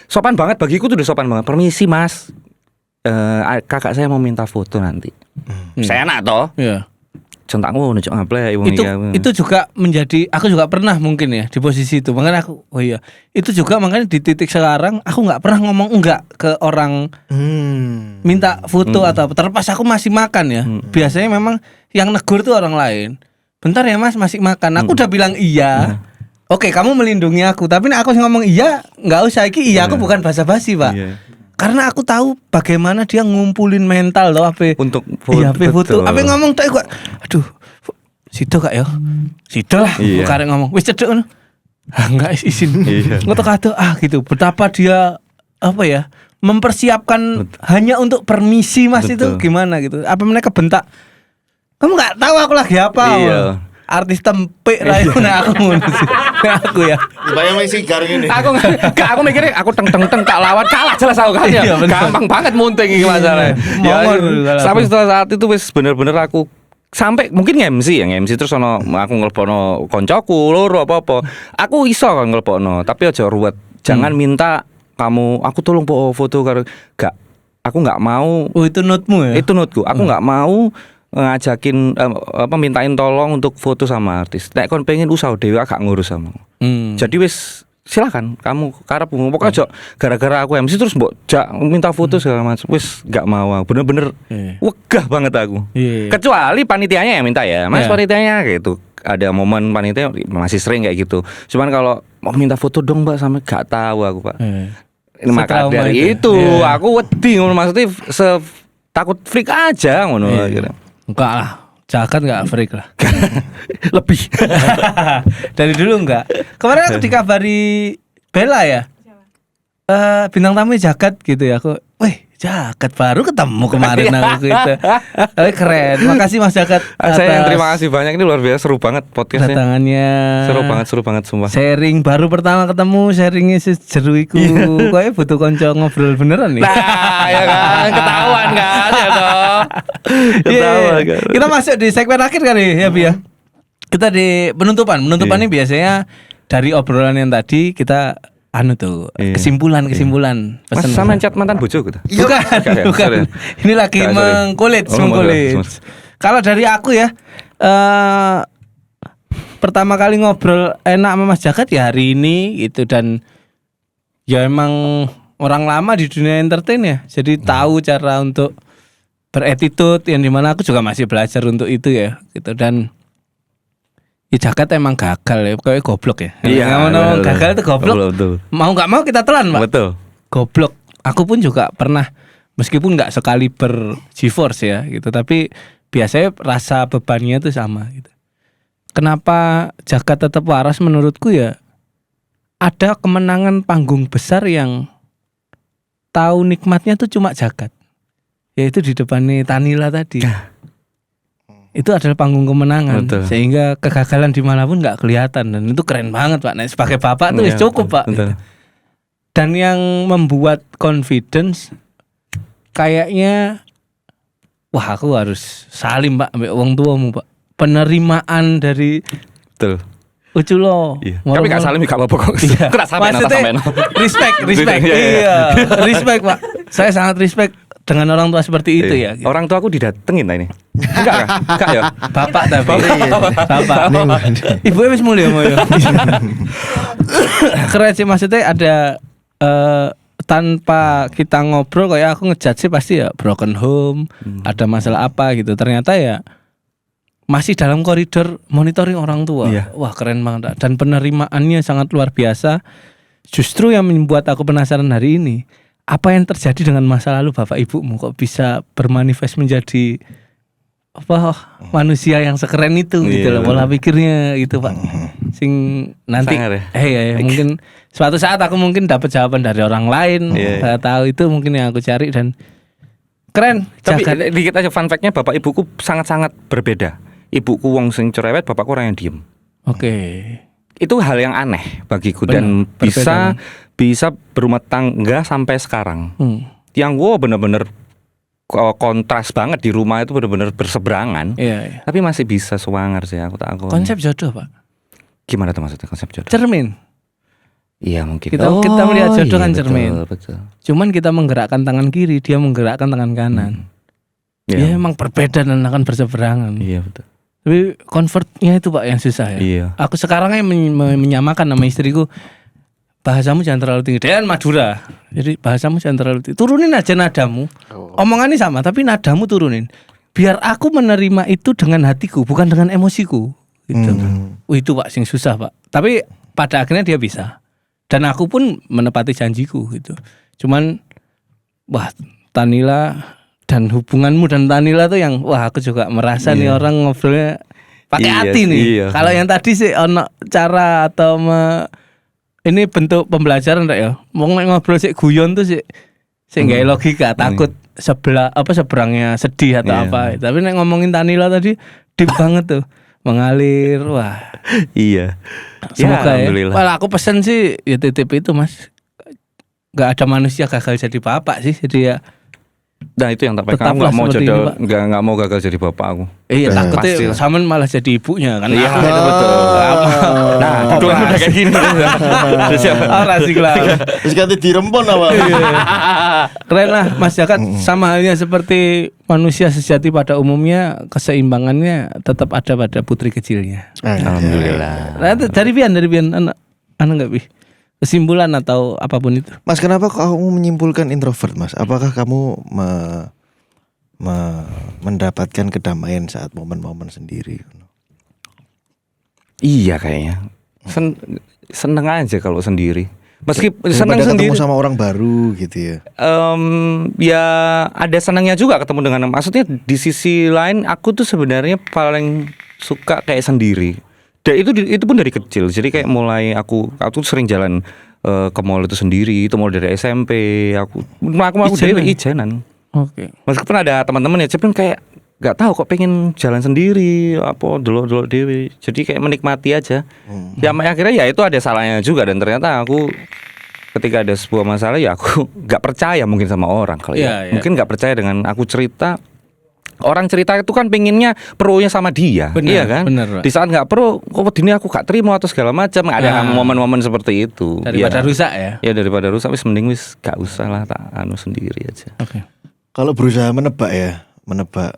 sopan banget bagiku tuh udah sopan banget. Permisi Mas, kakak saya mau minta foto nanti. Saya enak toh. Iya. Contak ngono cok ngaplek Itu juga menjadi, aku juga pernah mungkin ya di posisi itu. Makanya aku, oh iya, itu juga makanya di titik sekarang aku nggak pernah ngomong enggak ke orang minta foto atau apa. Terlepas aku masih makan ya. Biasanya memang yang negur tuh orang lain. Bentar ya mas, masih makan. Aku udah bilang iya. Oke, kamu melindungi aku. Tapi nek aku ngomong iya, nggak usah. Iki iya aku bukan basa-basi pak. Karena aku tahu bagaimana dia ngumpulin mental loh apa untuk iya, foto. Apa ngomong tak kok. Aduh. Sido kak ya. Sido lah. Karek ngomong wis cedek ngono. Ah enggak izin. Ngoto-kato gitu. Betapa dia apa ya? Mempersiapkan hanya untuk permisi Mas itu gimana gitu. Apa mereka bentak? Kamu enggak tahu aku lagi apa? Iya. Artis tempek lah itu aku ngono sih. Aku ya. Bayang masih garing ini. Aku mikirnya aku teng tak lawan kalah jelas aku kan ya. Gampang banget munting iki masalahnya. Sampai setelah saat itu wis bener-bener aku sampai mungkin MC terus ono aku nglepono koncoku loro apa-apa. Aku iso kan nglepono, tapi aja ruwet. Jangan minta kamu aku tolong foto karo gak. Aku enggak mau. Oh itu notemu ya? Itu notku. Aku enggak mau ngajakin mintain tolong untuk foto sama artis. Nek kon pengen usaha dhewe gak ngurus sama. Jadi wis silakan kamu karep pokoknya aja gara-gara aku MC terus mbok jak minta foto segala macam. Wis gak mau. Bener-bener wegah banget aku. Kecuali panitianya yang minta ya. Mas panitianya gitu. Ada momen panitia masih sering kayak gitu. Cuman kalau mau minta foto dong Mbak sampai gak tahu aku, Pak. Maka dari itu aku wedi ngono maksudnya takut freak aja ngono gitu. Enggak lah, Jagat enggak freak lah. Lebih. Dari dulu enggak. Kemarin aku dikabari Bella ya. Bintang tamu Jagat gitu ya. Aku, weh Jagat baru ketemu kemarin aku gitu. Tapi keren. Makasih Mas Jagat. Saya yang terima kasih banyak, ini luar biasa seru banget podcastnya. Datangannya. Seru banget sumpah. Sharing baru pertama ketemu, sharingnya sejeru iku. Kayaknya butuh konco ngobrol beneran nih. Nah, ya kan ketahuan kan ya toh. Ketahuan kan. Kita masuk di segmen akhir kali ya Bi ya. Kita di penutupan. Penutupan ini biasanya dari obrolan yang tadi kita kesimpulan Mas sama chat mantan bojo gitu. Bukan. Ini lagi mengkulit. Kalau dari aku ya, pertama kali ngobrol enak sama Mas Jagat ya hari ini gitu, dan ya emang orang lama di dunia entertain ya, jadi tahu cara untuk beretitude yang dimana aku juga masih belajar untuk itu ya gitu. Dan ya Jagat emang gagal ya, kayak goblok ya. Iya. Ngomong gagal itu goblok. Betul. Mau nggak mau kita telan Pak. Betul. Goblok. Aku pun juga pernah, meskipun nggak sekaliber GeForce ya gitu, tapi biasanya rasa bebannya itu sama gitu. Kenapa Jagat tetap waras menurutku ya? Ada kemenangan panggung besar yang tahu nikmatnya tuh cuma Jagat. Yaitu di depannya Tanila tadi. Itu adalah panggung kemenangan. Betul. Sehingga kegagalan dimanapun nggak kelihatan, dan itu keren banget Pak. Nah, sebagai bapak tuh cukup Pak. Betul. Dan yang membuat confidence kayaknya, wah aku harus salim Pak ambek wong tuamu Pak. Penerimaan dari Uculo. Iya. Tapi gak salim gak apa-apa kok. Iya. Maksudnya respect. Iya. Respect Pak. Saya sangat respect dengan orang tua seperti itu ya. Gitu. Orang tua aku didatengin ini. Enggak ya. Bapak tapi. Bapak. Ibu wis mulya moyo. Keren sih, maksudnya ada tanpa kita ngobrol kayak aku ngejudge sih pasti ya broken home, ada masalah apa gitu. Ternyata ya masih dalam koridor monitoring orang tua. Iya. Wah keren banget. Dan penerimaannya sangat luar biasa. Justru yang membuat aku penasaran hari ini, apa yang terjadi dengan masa lalu bapak ibumu kok bisa bermanifest menjadi manusia yang sekeren itu gitu loh, pola pikirnya gitu Pak. Sing nanti mungkin suatu saat aku mungkin dapat jawaban dari orang lain. Saya tahu itu mungkin yang aku cari, dan keren. Tapi dikit aja fun fact-nya, bapak ibuku sangat-sangat berbeda. Ibuku wong sing cerewet, bapakku orang yang diem. Oke. Itu hal yang aneh bagiku. Dan bisa berumah tangga sampai sekarang. Yang bener-bener kontras banget di rumah itu, bener-bener berseberangan. Iya. Tapi masih bisa sewangar sih aku. Konsep jodoh Pak. Gimana tuh maksudnya konsep jodoh? Cermin. Iya mungkin. Kita melihat jodoh kan betul, cermin. Betul. Cuman kita menggerakkan tangan kiri, dia menggerakkan tangan kanan. Ya emang berbeda dan akan berseberangan. Iya betul. Tapi convertnya itu Pak yang susah ya. Iya. Aku sekarang menyamakan sama istriku, bahasamu jangan terlalu tinggi. Dia kan Madura, jadi bahasamu jangan terlalu tinggi. Turunin aja nadamu. Omongannya sama, tapi nadamu turunin. Biar aku menerima itu dengan hatiku, bukan dengan emosiku. Gitu. Itu Pak sing susah Pak. Tapi pada akhirnya dia bisa. Dan aku pun menepati janjiku gitu. Cuman wah Tanila dan hubunganmu dan Tanila tuh yang wah aku juga merasa nih orang ngobrolnya pakai hati nih. Kalau yang tadi sih ono cara atau ini bentuk pembelajaran enggak ya? Mau ngobrol sih guyon tuh sih nggak logika, takut seberangnya sedih atau apa. Tapi nek ngomongin Tanila tadi deep banget tuh. Mengalir, wah. Iya. Semoga ya. Well, aku pesen sih ya titip itu Mas. Gak ada manusia gagal jadi bapak sih, jadi ya. Nah itu yang terbaik. Aku nggak mau nggak mau gagal jadi bapak aku. Iya takutnya Samen malah jadi ibunya kan. Iya betul. Nah dulu udah kayak gini. Orang sih lah. Terus ganti dirempon apa? Keren lah Mas Jagat. Sama halnya seperti manusia sejati pada umumnya, keseimbangannya tetap ada pada putri kecilnya. Alhamdulillah. Nah, dari Bian anak nggak Bi? Kesimpulan atau apapun itu. Mas, kenapa kamu menyimpulkan introvert, Mas? Apakah kamu mendapatkan kedamaian saat momen-momen sendiri? Iya kayaknya. Seneng aja kalau sendiri. Meski seneng ketemu sendiri sama orang baru gitu ya. Ya ada senangnya juga ketemu dengan, maksudnya di sisi lain aku tuh sebenarnya paling suka kayak sendiri. Dan itu pun dari kecil. Jadi kayak mulai aku sering jalan ke mall itu sendiri. Itu mulai dari SMP. Aku dewe ijenan. Oke. Meskipun ada teman-teman ya, cuman kayak nggak tahu kok pengen jalan sendiri apa dulu dewe. Jadi kayak menikmati aja. Ya akhirnya ya itu ada salahnya juga, dan ternyata aku ketika ada sebuah masalah ya aku nggak percaya mungkin sama orang kalau mungkin nggak percaya dengan aku cerita. Orang cerita itu kan pengennya pro-nya sama dia, iya kan? Bener, di saat nggak pro, kok ini aku gak terima atau segala macam. Ada momen-momen seperti itu. Daripada rusak ya? Ya daripada rusak, mending gak usah lah, tak sendiri aja. Oke. Kalau berusaha menebak ya, menebak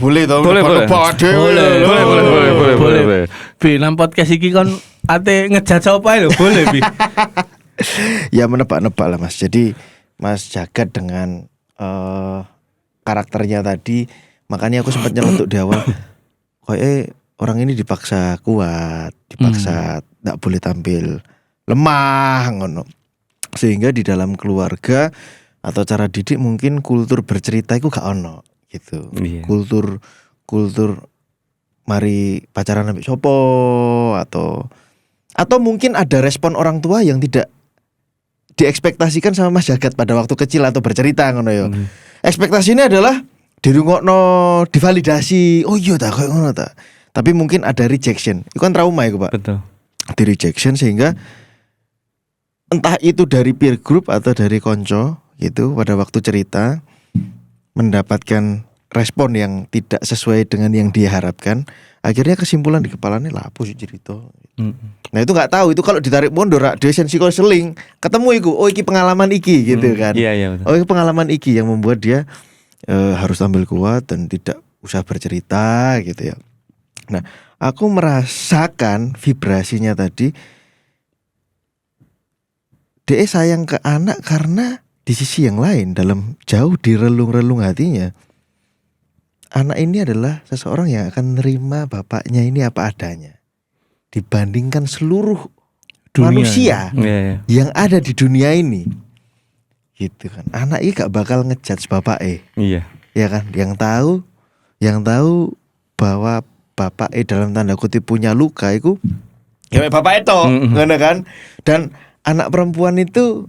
boleh toh? Boleh. Bi, nang podcast iki kon ate ngejat apa lho, boleh Bi. Ya menebak-nebak lah Mas. Jadi Mas Jagat dengan karakternya tadi, makanya aku sempat nyeletuk di awal. Orang ini dipaksa kuat, dipaksa nggak boleh tampil lemah ngono. Sehingga di dalam keluarga atau cara didik mungkin kultur bercerita itu gak ono gitu. Kultur mari pacaran ambek sopo atau mungkin ada respon orang tua yang tidak diekspektasikan sama Mas Jagat pada waktu kecil atau bercerita ngono ya. Ekspektasinya adalah dirungokno, divalidasi. Oh iya tak kayak ngono tak. Tapi mungkin ada rejection. Itu kan trauma ya Pak. Betul. Di rejection sehingga entah itu dari peer group atau dari konco gitu pada waktu cerita mendapatkan respon yang tidak sesuai dengan yang dia harapkan. Akhirnya kesimpulan di kepalanya lah apa sih cerita. Nah itu nggak tahu, itu kalau ditarik mundur dia sensi konseling ketemu iku, oh iki pengalaman iki gitu kan. Iya, betul. Oh iki pengalaman iki yang membuat dia harus tampil kuat dan tidak usah bercerita gitu ya. Nah aku merasakan vibrasinya tadi, dia sayang ke anak karena di sisi yang lain dalam jauh di relung-relung hatinya, anak ini adalah seseorang yang akan menerima bapaknya ini apa adanya dibandingkan seluruh manusia yang ada di dunia ini. Gitu kan. Anak ini gak bakal ngejudge bapaknya. Iya. Ya kan? Yang tahu bahwa bapaknya dalam tanda kutip punya luka itu ya bapak itu, ngono kan? Dan anak perempuan itu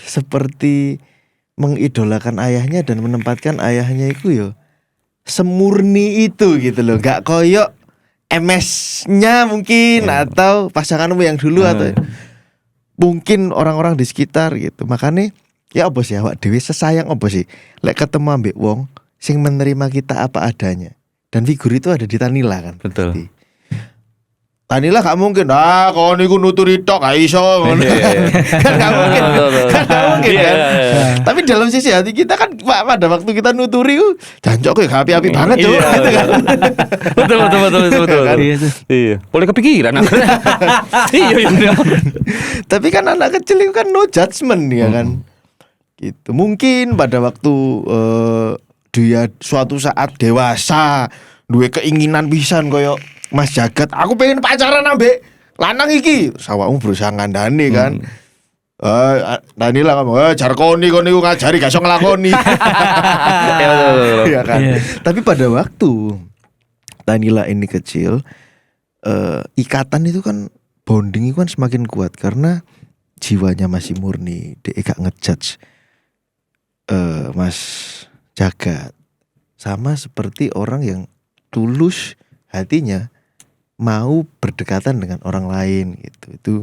seperti mengidolakan ayahnya dan menempatkan ayahnya itu yo semurni itu gitu loh, gak koyok MS-nya mungkin atau pasanganmu yang dulu atau mungkin orang-orang di sekitar gitu. Makanya ya apa sih awak dhewe sesayang apa sih lek ketemu ambek wong sing menerima kita apa adanya. Dan figur itu ada di Tanila kan. Betul. Tanila gak mungkin. Ah, kon niku nuturi tok gak iso ngono. Kan gak mungkin. Kan gak mungkin kan. Tapi dalam sisi hati kita kan pada waktu kita nuturi jancok kok api-api banget tuh gitu kan. Betul. Iya. Boleh kepikiran aku. Iya. Tapi kan anak kecil itu kan no judgment ya kan. Gitu. Mungkin pada waktu dia suatu saat dewasa, duwe keinginan pisan koyo Mas Jagat, aku pengen pacaran ambek lanang iki. Sawakmu berusaha ngandani kan. Danila kamu, jarkoni kon niku ngajari gak iso nglakoni. Iya kan. Tapi pada waktu Danila ini kecil, ikatan itu kan bonding itu kan semakin kuat karena jiwanya masih murni, dia gak ngejudge Mas Jagat. Sama seperti orang yang tulus hatinya mau berdekatan dengan orang lain gitu. Itu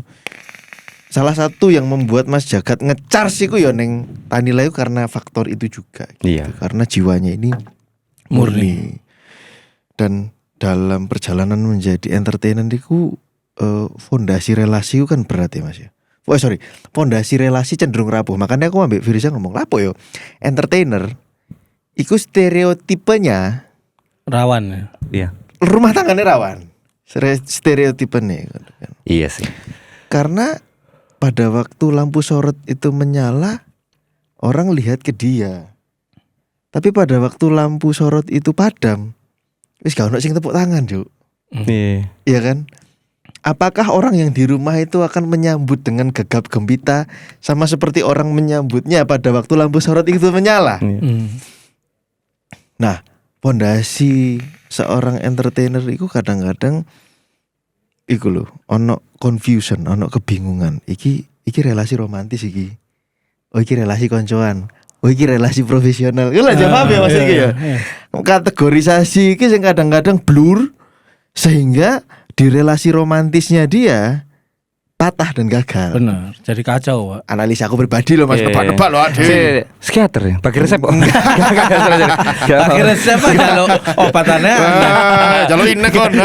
salah satu yang membuat Mas Jagat ngecharge iku ya ning Tanila itu karena faktor itu juga gitu. Iya. Karena jiwanya ini murni. Dan dalam perjalanan menjadi entertainer itu fondasi relasi itu kan berat ya Mas ya. Fondasi relasi cenderung rapuh. Makanya aku ambil Firza ngomong lapo yo. Entertainer iku stereotipenya Rawan ya. Iya. rumah tangganya rawan. Stereotipenya kan. Iya sih. Karena pada waktu lampu sorot itu menyala, orang lihat ke dia. Tapi pada waktu lampu sorot itu padam, wis gak ono sing tepuk tangan, Juk. Iya. Iya kan? Apakah orang yang di rumah itu akan menyambut dengan gegap gempita sama seperti orang menyambutnya pada waktu lampu sorot itu menyala? Nah, pondasi seorang entertainer itu kadang-kadang iku lho, ono confusion, ono kebingungan. Iki relasi romantis iki. Oh iki relasi koncoan. Oh iki relasi profesional. Iku lah jawab ya Mas iki ya. Kategorisasi iki sing kadang-kadang blur sehingga di relasi romantisnya dia patah dan gagal. Benar, jadi kacau, Pak. Analisa aku pribadi loh Mas, nebak-nebak loh Ade. Psikiater ya, bagi resep kok. Pakai resep aja lo obatannya. Jalur inek kon.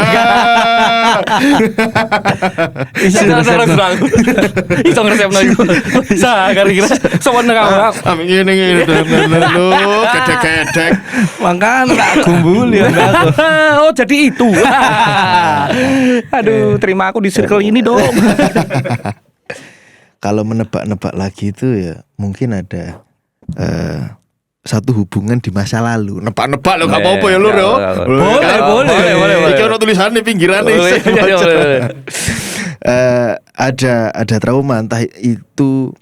Iso resepno iku. Sa kira-kira sowan nang Amin ngene lho, gedek-gedek. Makan tak gumbul ya aku. Oh, jadi itu. Aduh, terima aku di circle ini dong. Kalau menebak-nebak lagi itu ya mungkin ada satu hubungan di masa lalu. Nebak-nebak lo gak apa-apa ya lur yo. Boleh. Iki ono tulisannya pinggirannya. Ada trauma entah itu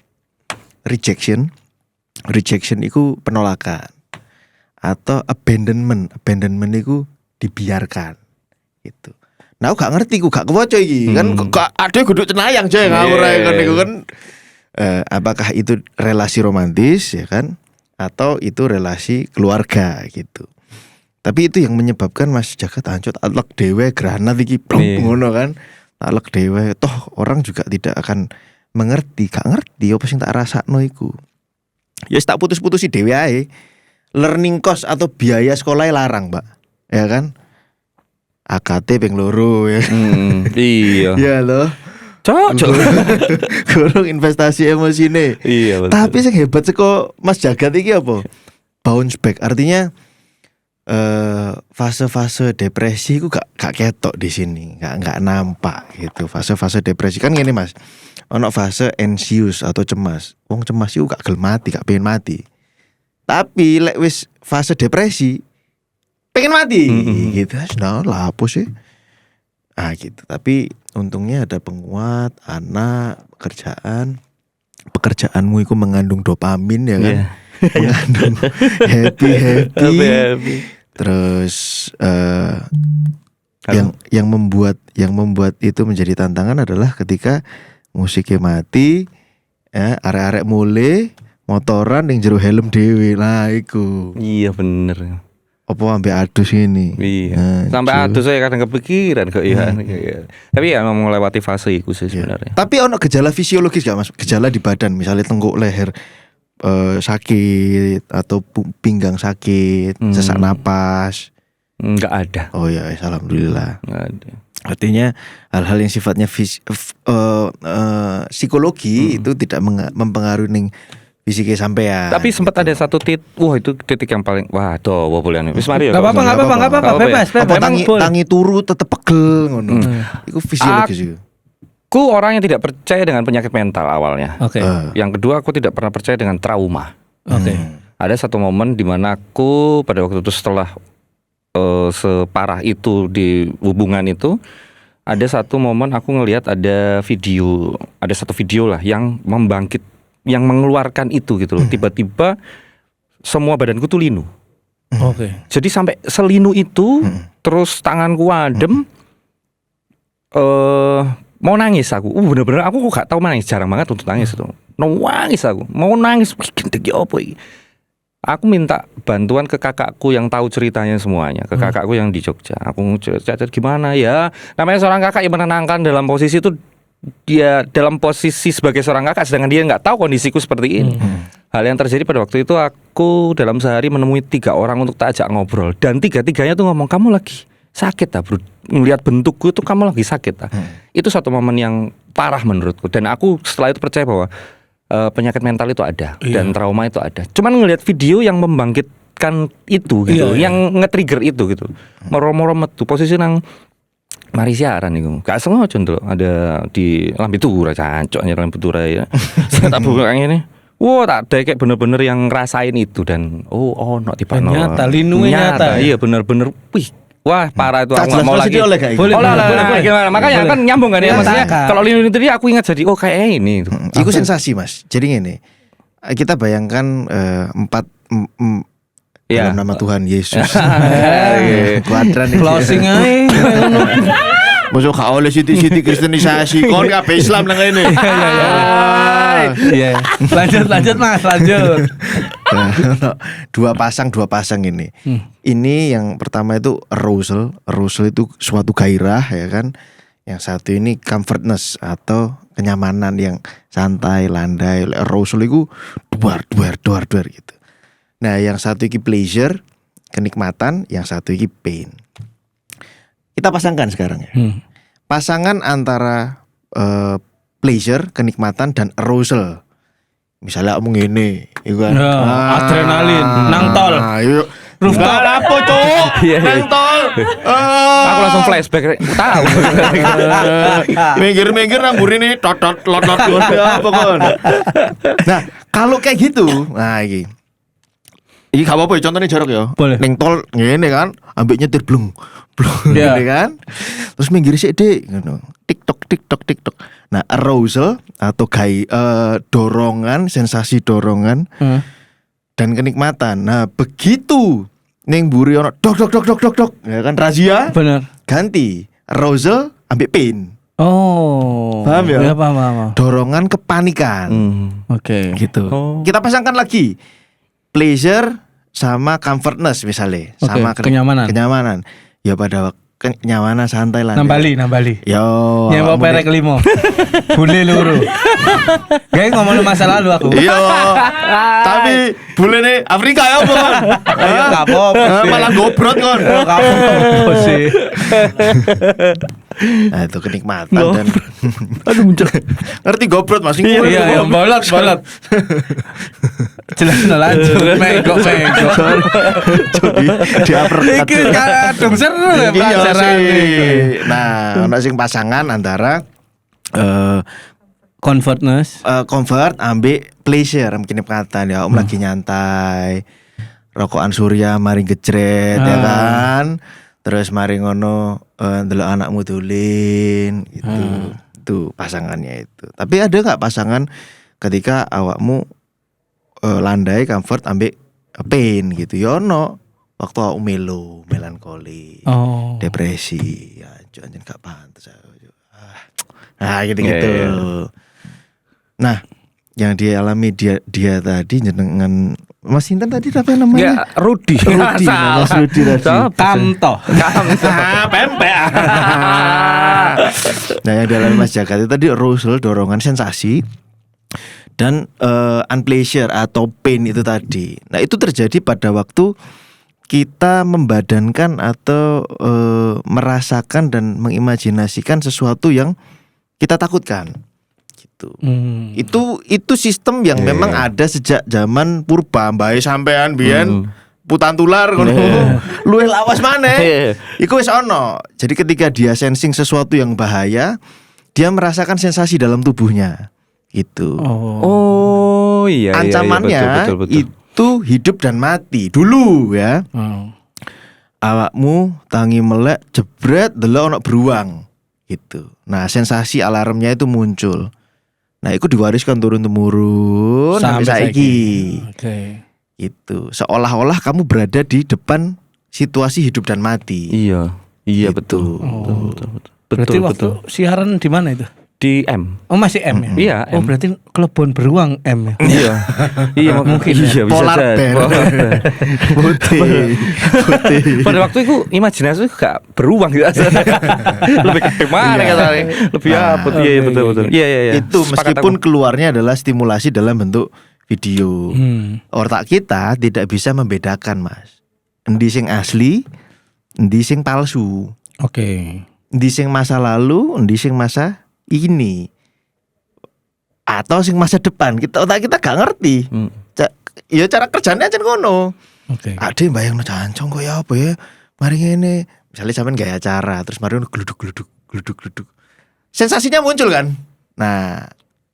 rejection itu penolakan atau abandonment itu dibiarkan gitu. Nah, aku gak ngerti, aku gak kewaca iki. Kan kok ada guduk cenayang aja ngawur ae kan iku kan. Apakah itu relasi romantis ya kan atau itu relasi keluarga gitu. Tapi itu yang menyebabkan Mas Jagat hancur atlek dhewe granat iki ngono kan. Atlek dhewe toh orang juga tidak akan mengerti, gak ngerti apa sing tak rasakno iku. Ya tak putus-putusi dhewe ae. Learning cost atau biaya sekolah larang, Mbak. Ya kan? AKT ping loro ya. Iya. Ya loh. Cocok. Kurang investasi emosine. Iya betul. Tapi sing hebat seko Mas Jagat iki apa? Bounce back. Artinya fase-fase depresi ku gak ketok di sini, gak nampak gitu. Fase-fase depresi kan gini Mas. Ono fase anxious atau cemas. Wong cemas iku gak gelem mati, gak pengen mati. Tapi lek wis fase depresi pengen mati gitu. Nah, lah apa sih? Gitu. Tapi untungnya ada penguat, anak, pekerjaanmu itu mengandung dopamin ya kan. Mengandung happy. Terus yang membuat itu menjadi tantangan adalah ketika musiknya mati, arek-arek mulai motoran yang jero helm dhewe. Nah, iku. Iya bener. Apa sampai adus ini? Iya. Sampai adus saya kadang kepikiran kok ya. Tapi ya mau melewati fase itu sih sebenarnya. Tapi ono gejala fisiologis gak Mas? Gejala di badan misalnya tengguk leher sakit atau pinggang sakit, sesak napas. Enggak ada. Oh ya, alhamdulillah. Enggak ada. Artinya hal-hal yang sifatnya psikologi itu tidak mempengaruhi ning fisiknya sampean. Tapi sempat ada satu wah itu titik yang paling wah tuh boleh wis mari ya. Gak apa-apa, bebas. Apa tangi turu tetep pegel ngono. Iku fisiologis itu. Aku orang yang tidak percaya dengan penyakit mental awalnya. Oke. Yang kedua aku tidak pernah percaya dengan trauma. Oke. Ada satu momen di mana aku pada waktu itu setelah separah itu di hubungan itu, ada satu momen aku ngelihat ada satu video lah yang mengeluarkan itu gitu loh. Tiba-tiba semua badanku tuh linu. Oke. Jadi sampai selinu itu, terus tanganku adem, mau nangis aku. Bener-bener aku kok gak tahu nangis, jarang banget untuk nangis itu. Nangis aku, mau nangis. Apa ini? Aku minta bantuan ke kakakku yang tahu ceritanya semuanya, ke kakakku yang di Jogja. Aku cacat gimana ya? Namanya seorang kakak yang menenangkan dalam posisi itu, dia dalam posisi sebagai seorang kakak, sedangkan dia nggak tahu kondisiku seperti ini. Hal yang terjadi pada waktu itu, aku dalam sehari menemui 3 orang untuk tak ajak ngobrol, dan 3-tiganya tuh ngomong, kamu lagi sakit ah bro, ngelihat bentukku itu kamu lagi sakit ah. Itu satu momen yang parah menurutku, dan aku setelah itu percaya bahwa penyakit mental itu ada dan trauma itu ada. Cuman ngelihat video yang membangkitkan itu gitu, yang nge-trigger itu gitu. Moro-moro metu posisi nang mari siaran iku. Gak sengaja ndelok ada di Lambe Tura, cancok nyar Lambe Tura ya. Saya tak buka ini. Wah, tak ada kayak bener-bener yang ngerasain itu dan no tipano. Nyata, linunya nyata. Iya bener-bener. Wih, wah parah itu, aku nggak mau lagi. Boleh. Gimana? Makanya kan nyambung kan ya, maksudnya kalau linu tadi aku ingat jadi kayak ini. Iku sensasi mas. Jadi gini, kita bayangkan 4 dalam nama Tuhan Yesus. Kuadran Closing aja. Masuk gak oleh siti kristenisasi. Kon kabeh Islam nang ngene. Iya. Lanjut Mas, lanjut. Dua pasang ini. Ini yang pertama itu arousal itu suatu gairah ya kan. Yang satu ini comfortness atau kenyamanan yang santai, landai. Arousal itu duar gitu. Nah, yang satu ini pleasure, kenikmatan, yang satu ini pain. Kita pasangkan sekarang ya. Pasangan antara pleasure, kenikmatan dan arousal. Misalnya omong ini, itu kan. Adrenalin, nang tol. Yuk. Rooftop apa cowok? Nang tol. Aku langsung flashback, tahu. Minggir nang buri nih, tot lot apa kon. Nah, kalau kayak gitu, nah iki. Iki gak apa-apa ya, contohnya jorok ya. Boleh. Ning tol ngene kan, ambek nyetir blung Yeah. ngene kan. Terus minggir sik Dik, ngono. TikTok. Nah, arousal atau dorongan, sensasi dorongan dan kenikmatan. Nah, begitu ning mburi ono dok ya kan razia. Bener. Ganti arousal ambek pain. Oh. Paham ya? Ya, paham. Dorongan kepanikan. Oke. Gitu. Kita pasangkan lagi pleasure sama comfortness misalnya, Oke, sama kenyamanan. Ya pada kenyamanan santai lah. Nambali. Yo. Yang mau perek limo. Bule luru. Kayak ngomong masa lalu aku. Iya. Tapi bule nih Afrika ya apa? Ayo kapok. Malah gobrot kon. Kapok sih. Nah, itu kenikmatan dan Aduh muncul. ngerti gobrot Mas? Iya, bolot. Jelas lanjut. Mego. Di uppercut. Iki kadung seru ya pelajaran iki. Nah, ono sing pasangan antara Comfortness. comfort ambek pleasure, kenikmatan ya. Lagi nyantai. Rokokan surya mari gejret ya kan. Terus mari ngono ndelok anakmu dolin gitu. Itu pasangannya itu. Tapi ada enggak pasangan ketika awakmu landai comfort ambek pain gitu. Ya ono waktu awakmu melo, melankoli, depresi. Ya anjen gak pantes. Nah, gitu-gitu. Yeah. Nah, yang dialami dia tadi jenengan Mas Intan tadi apa namanya? Ya, Rudi. Mas Rudi tadi. Kamto. Pempek. Nah, yang dialami Mas Jaka itu tadi arousal, dorongan sensasi dan unpleasure atau pain itu tadi. Nah, itu terjadi pada waktu kita membadankan atau merasakan dan mengimajinasikan sesuatu yang kita takutkan. Gitu. Itu sistem yang memang ada sejak zaman purba, mbae sampean biyen putan tular ngono. Luwih lawas maneh. Iku wis ono. Jadi ketika dia sensing sesuatu yang bahaya, dia merasakan sensasi dalam tubuhnya. Gitu. Oh iya. Ancamannya betul. itu hidup dan mati dulu ya. Awakmu tangi melek jebret delok ono beruang gitu. Nah, sensasi alarmnya itu muncul. Nah, itu diwariskan turun temurun sampai saiki. Oke. Gitu. Seolah-olah kamu berada di depan situasi hidup dan mati. Iya Gitu. betul. Berarti waktu siaran di mana itu? Di M. Oh masih M ya? Iya, Oh M. berarti Klebon Beruang M ya? Iya mungkin iya, bisa Polar jadi. bear. Putih. Pada waktu itu imajinasi gak beruang gitu. Lebih gede mana katanya. Lebih apa? Iya betul. Iya. Itu Sepakat meskipun aku. keluarnya adalah stimulasi dalam bentuk video. Otak kita tidak bisa membedakan, Mas. Endi sing asli, endi sing palsu. Oke. Endi sing masa lalu, endi sing masa ini. Atau sing masa depan. Otak kita gak ngerti. Ya cara kerjanya aja ngono. Oke. Ade bayangno cancong kok ya apa ya. Mari ngene. Misalnya sampean gaya acara terus mari gluduk. Sensasinya muncul kan? Nah,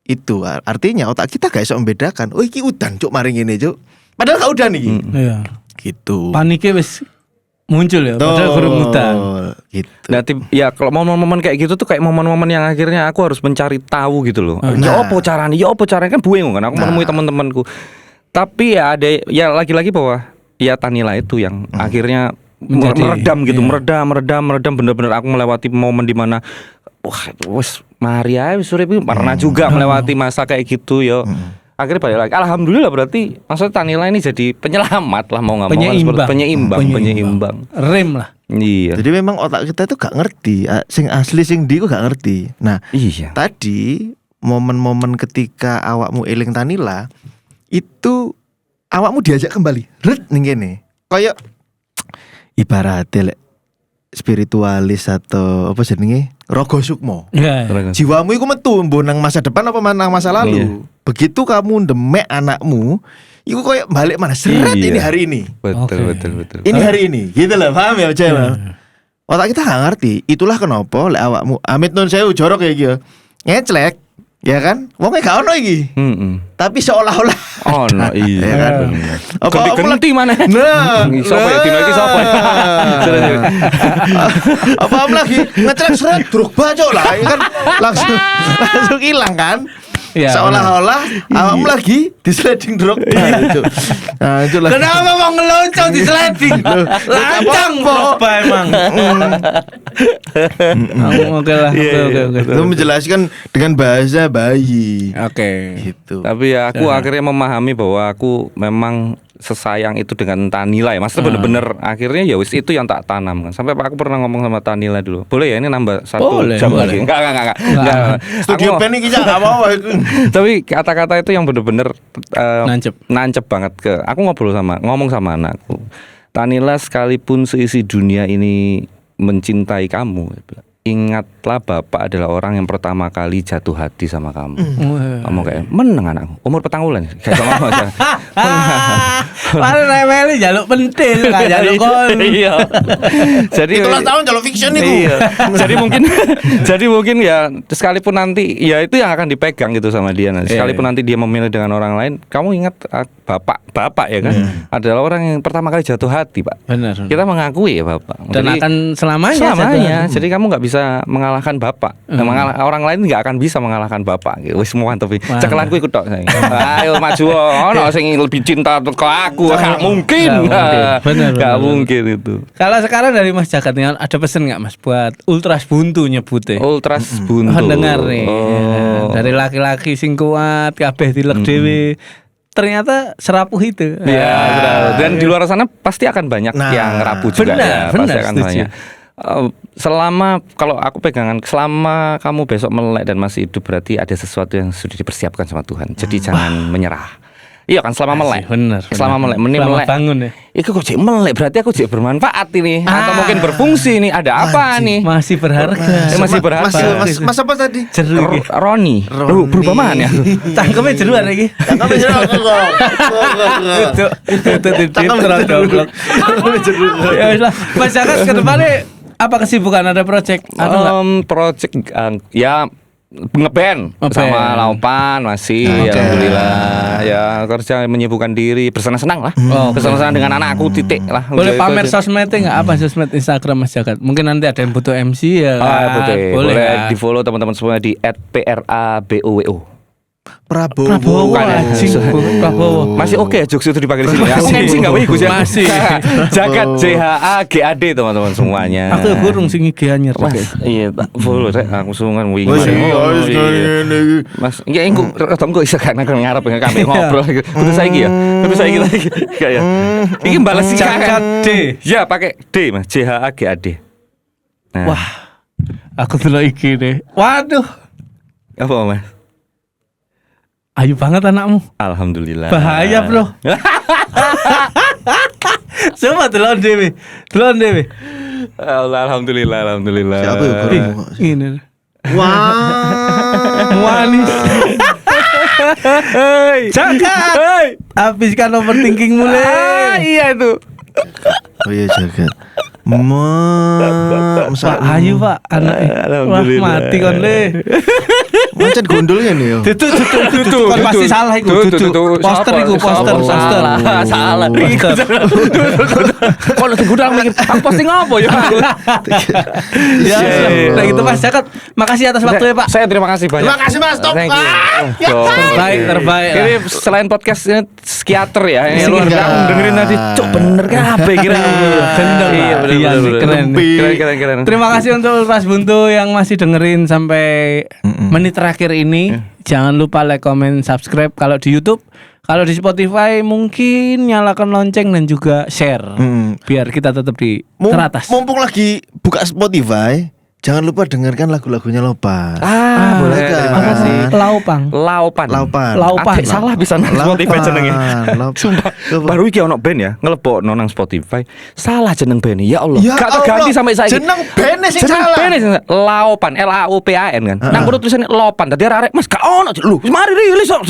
itu artinya otak kita gak bisa membedakan. Oh iki udan cuk mari ngene cuk. Padahal gak udan iki. Iya. Gitu. Paniknya wis muncul ya, padahal kurang udan. Gitu. Nah, ya kalau momen-momen kayak gitu tuh kayak momen-momen yang akhirnya aku harus mencari tahu gitu loh. Ya apa caranya kan bingung kan. Aku menemui teman-temanku. Tapi ya ada ya lagi-lagi bahwa ya Tanila itu yang akhirnya meredam gitu, meredam bener-bener aku melewati momen di mana wah wes Maria sore itu pernah juga melewati masa kayak gitu yo. Akhirnya balik lagi. Alhamdulillah berarti maksudnya Tanila ini jadi penyelamat lah mau nggak mau. Penyeimbang. Rem lah. Iya. Jadi memang otak kita itu gak ngerti. Sing asli sing di gak ngerti. Nah, Iya. tadi momen-momen ketika awakmu eling Tanila itu awakmu diajak kembali. Ret ning kene. Kayak ibaratnya lek spiritualis atau apa jenenge? Rogo Sukmo. Iya. Jiwamu iku metu mbok nang masa depan apa nang masa lalu. Begitu kamu demek anakmu, iku koyo balik mana seret Iya. ini hari ini. Betul. Ini hari ini. Gitu lah, paham ya, Cel? Otak kita gak ngerti. Itulah kenapa lek awakmu amit nun sewu jorok kayak gitu. Ngeclek, ya kan? Wonge gak ono iki. Tapi seolah-olah Oh no iya ya kan? Apa ganti mana? Nah, Siapa ya? Dino iki siapa? apa lagi ngecek seret Drogba cok lah ya kan langsung hilang kan. Ya, seolah-olah awakmu lagi di sliding Drogba cok. Nah, itu lah. Kenapa mau ngelonco di sliding? Lancang Drogba emang. Oke lah. Oke. Itu menjelaskan dengan bahasa bayi. Oke. Gitu. Tapi ya aku akhirnya memahami bahwa aku memang sesayang itu dengan Tanila ya. Maksudnya bener-bener akhirnya ya wis itu yang tak tanam kan. Sampai aku pernah ngomong sama Tanila dulu. Boleh ya ini nambah 1 jam boleh. lagi. Enggak. Studio Aku- pen iki gak apa-apa itu. Tapi kata-kata itu yang bener-bener Nancep banget ke. Aku ngomong sama anakku. Tanila sekalipun seisi dunia ini mencintai kamu, ingatlah Bapak adalah orang yang pertama kali jatuh hati sama kamu. Kamu kayak meneng anakku. Umur 4 bulan. Kayak ngomong aja. Paling reweli jaluk pentil kan jaluk kon. Iya. Jadi 13 tahun jalur fiction itu. Iya. jadi mungkin ya sekalipun nanti ya itu yang akan dipegang gitu sama dia nanti. Sekalipun nanti dia memilih dengan orang lain, kamu ingat bapak ya kan adalah orang yang pertama kali jatuh hati, Pak. Benar. Kita mengakui ya Bapak. Dan Jadi, akan selamanya. Jadi kamu nggak bisa mengalahkan Bapak. Orang lain nggak akan bisa mengalahkan Bapak. Gitu. Wis semua tapi cekelanku ikut tok. Ayo maju. Ono sing lebih cinta ke aku. Gak mungkin. Benar. Gak mungkin itu. Kalau sekarang dari Mas Jagat nih ada pesan nggak Mas buat Ultras Buntu nyebutnya? Ultras buntu. Mendengar nih Oh. dari laki-laki sing kuat kabeh dilek dhewe. Ternyata serapuh itu. Iya, dan di luar sana pasti akan banyak yang rapuh juga ya. Pasti akan setuju. banyak. Selama kalau aku pegangan selama kamu besok melek dan masih hidup berarti ada sesuatu yang sudah dipersiapkan sama Tuhan. Jadi jangan menyerah. Iya kan selama melek. Bener. Selama melek, menit Selama melek. bangun ya. Iku kok cek melek berarti aku cek bermanfaat ini atau mungkin berfungsi nih. Ada apa nih? Masih berharga. Masih berharga. Mas apa tadi? Jeru iki. Roni. Loh, berubah mana ya? Cangkeme jeru arek iki. Cangkeme jeru Ya wis lah. Mas Jaka ke depannya apa kesibukan, ada project atau enggak? Project ya ngeband sama Laupan masih Oke. alhamdulillah ya kerja menyibukkan diri bersenang-senang lah bersenang-senang dengan anakku titik lah. Boleh Udah pamer itu aja. sosmednya nggak, apa sosmed Instagram Mas Jagat? Mungkin nanti ada yang butuh MC ya kan? Boleh kan? di follow teman-teman semua di @prabowo. Prabowo Bukan, ya. anjing, Prabowo. Masih oke ya jokes itu dipakai di sini. Aku Masih. MC enggak wih Gus ya. Masih. Jagat JHAGAD teman-teman semuanya. Aku gurung sing IG anyar. Mas, iya tak follow rek aku sungan wingi. Wis iya. Mas, ya engko retongku iso kan ngarep kami ngobrol. Kudu saiki ya. Kudu saiki lagi. Kayak. Iki balas sih Jagat D. Ya pakai D Mas, JHAGAD. Nah, Wah, aku dulu IG deh. Waduh, apa Mas? ayu banget anakmu. Alhamdulillah. Bahaya bro. Coba delon dewe, delon dewe. Alhamdulillah. Siapa ya Ih, ini Wah. manis. Jagat. Habiskan overthinking mulai. Iya itu. Oh iya Jagat. Pak ayu pak anaknya. Wah Alhamdulillah. mati kon le. Macet gondolnya nih yo. Dudu kon pasti salah iku. Dudu. Poster iku, poster. Salah. Poster. Kalau digudang mikir, aku posting apa ya? Ya, nah gitu Mas Jagat. Makasih atas waktunya Pak. Saya terima kasih banyak. Terima kasih, Mas. Top. Thank you. Terbaik. Ini selain podcastnya psikiater ya. Ini Iya, luar biasa. iya. Aku dengerin tadi, cok bener kabeh kira. Gendeng, Iya, Pak. bener, Iya, bener, keren. bener. Keren. Terima kasih untuk Ras Buntu yang masih dengerin sampai menit terakhir ini. Jangan lupa like, comment, subscribe kalau di YouTube. Kalau di Spotify mungkin nyalakan lonceng dan juga share biar kita tetap di teratas. Mumpung lagi buka Spotify, jangan lupa dengarkan lagu-lagunya Lopan. Boleh. Boleh kan? Terima kasih. Laupang. Laupan. Laupan. Adik salah bisa nang Spotify jenenge. Laupan. Sumpah. Baru iki ono band ya, ngelebokno nang Spotify. Salah jeneng band ya Allah. Ya Gak terganti Allah, sampai saiki. jeneng band sing Jeneng salah. band sing salah. Laupan, LAUPAN kan. Nang kono tulisannya Lopan. Dadi arek Mas gak ono. Lho, wis mari rilis kok.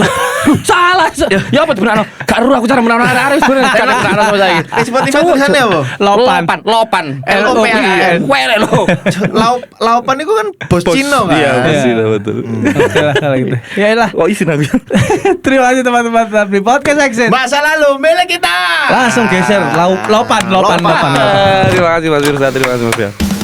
Salah. Ya apa sebenarnya? Gak ero aku cara menang arek sebenarnya. Gak ono sama saiki. Di Spotify tulisannya apa? Lopan. LOPAN. Wele lo. Laupan itu kan bos Cino kan? Iya, betul betul. Oke lah kalau gitu. Ya lah. Oh, isin aku. Terima kasih teman-teman tetap di podcast Exit. Masa lalu milik kita. Langsung geser. Laupan. Terima kasih Mas Firsa, terima kasih Mas Firsa.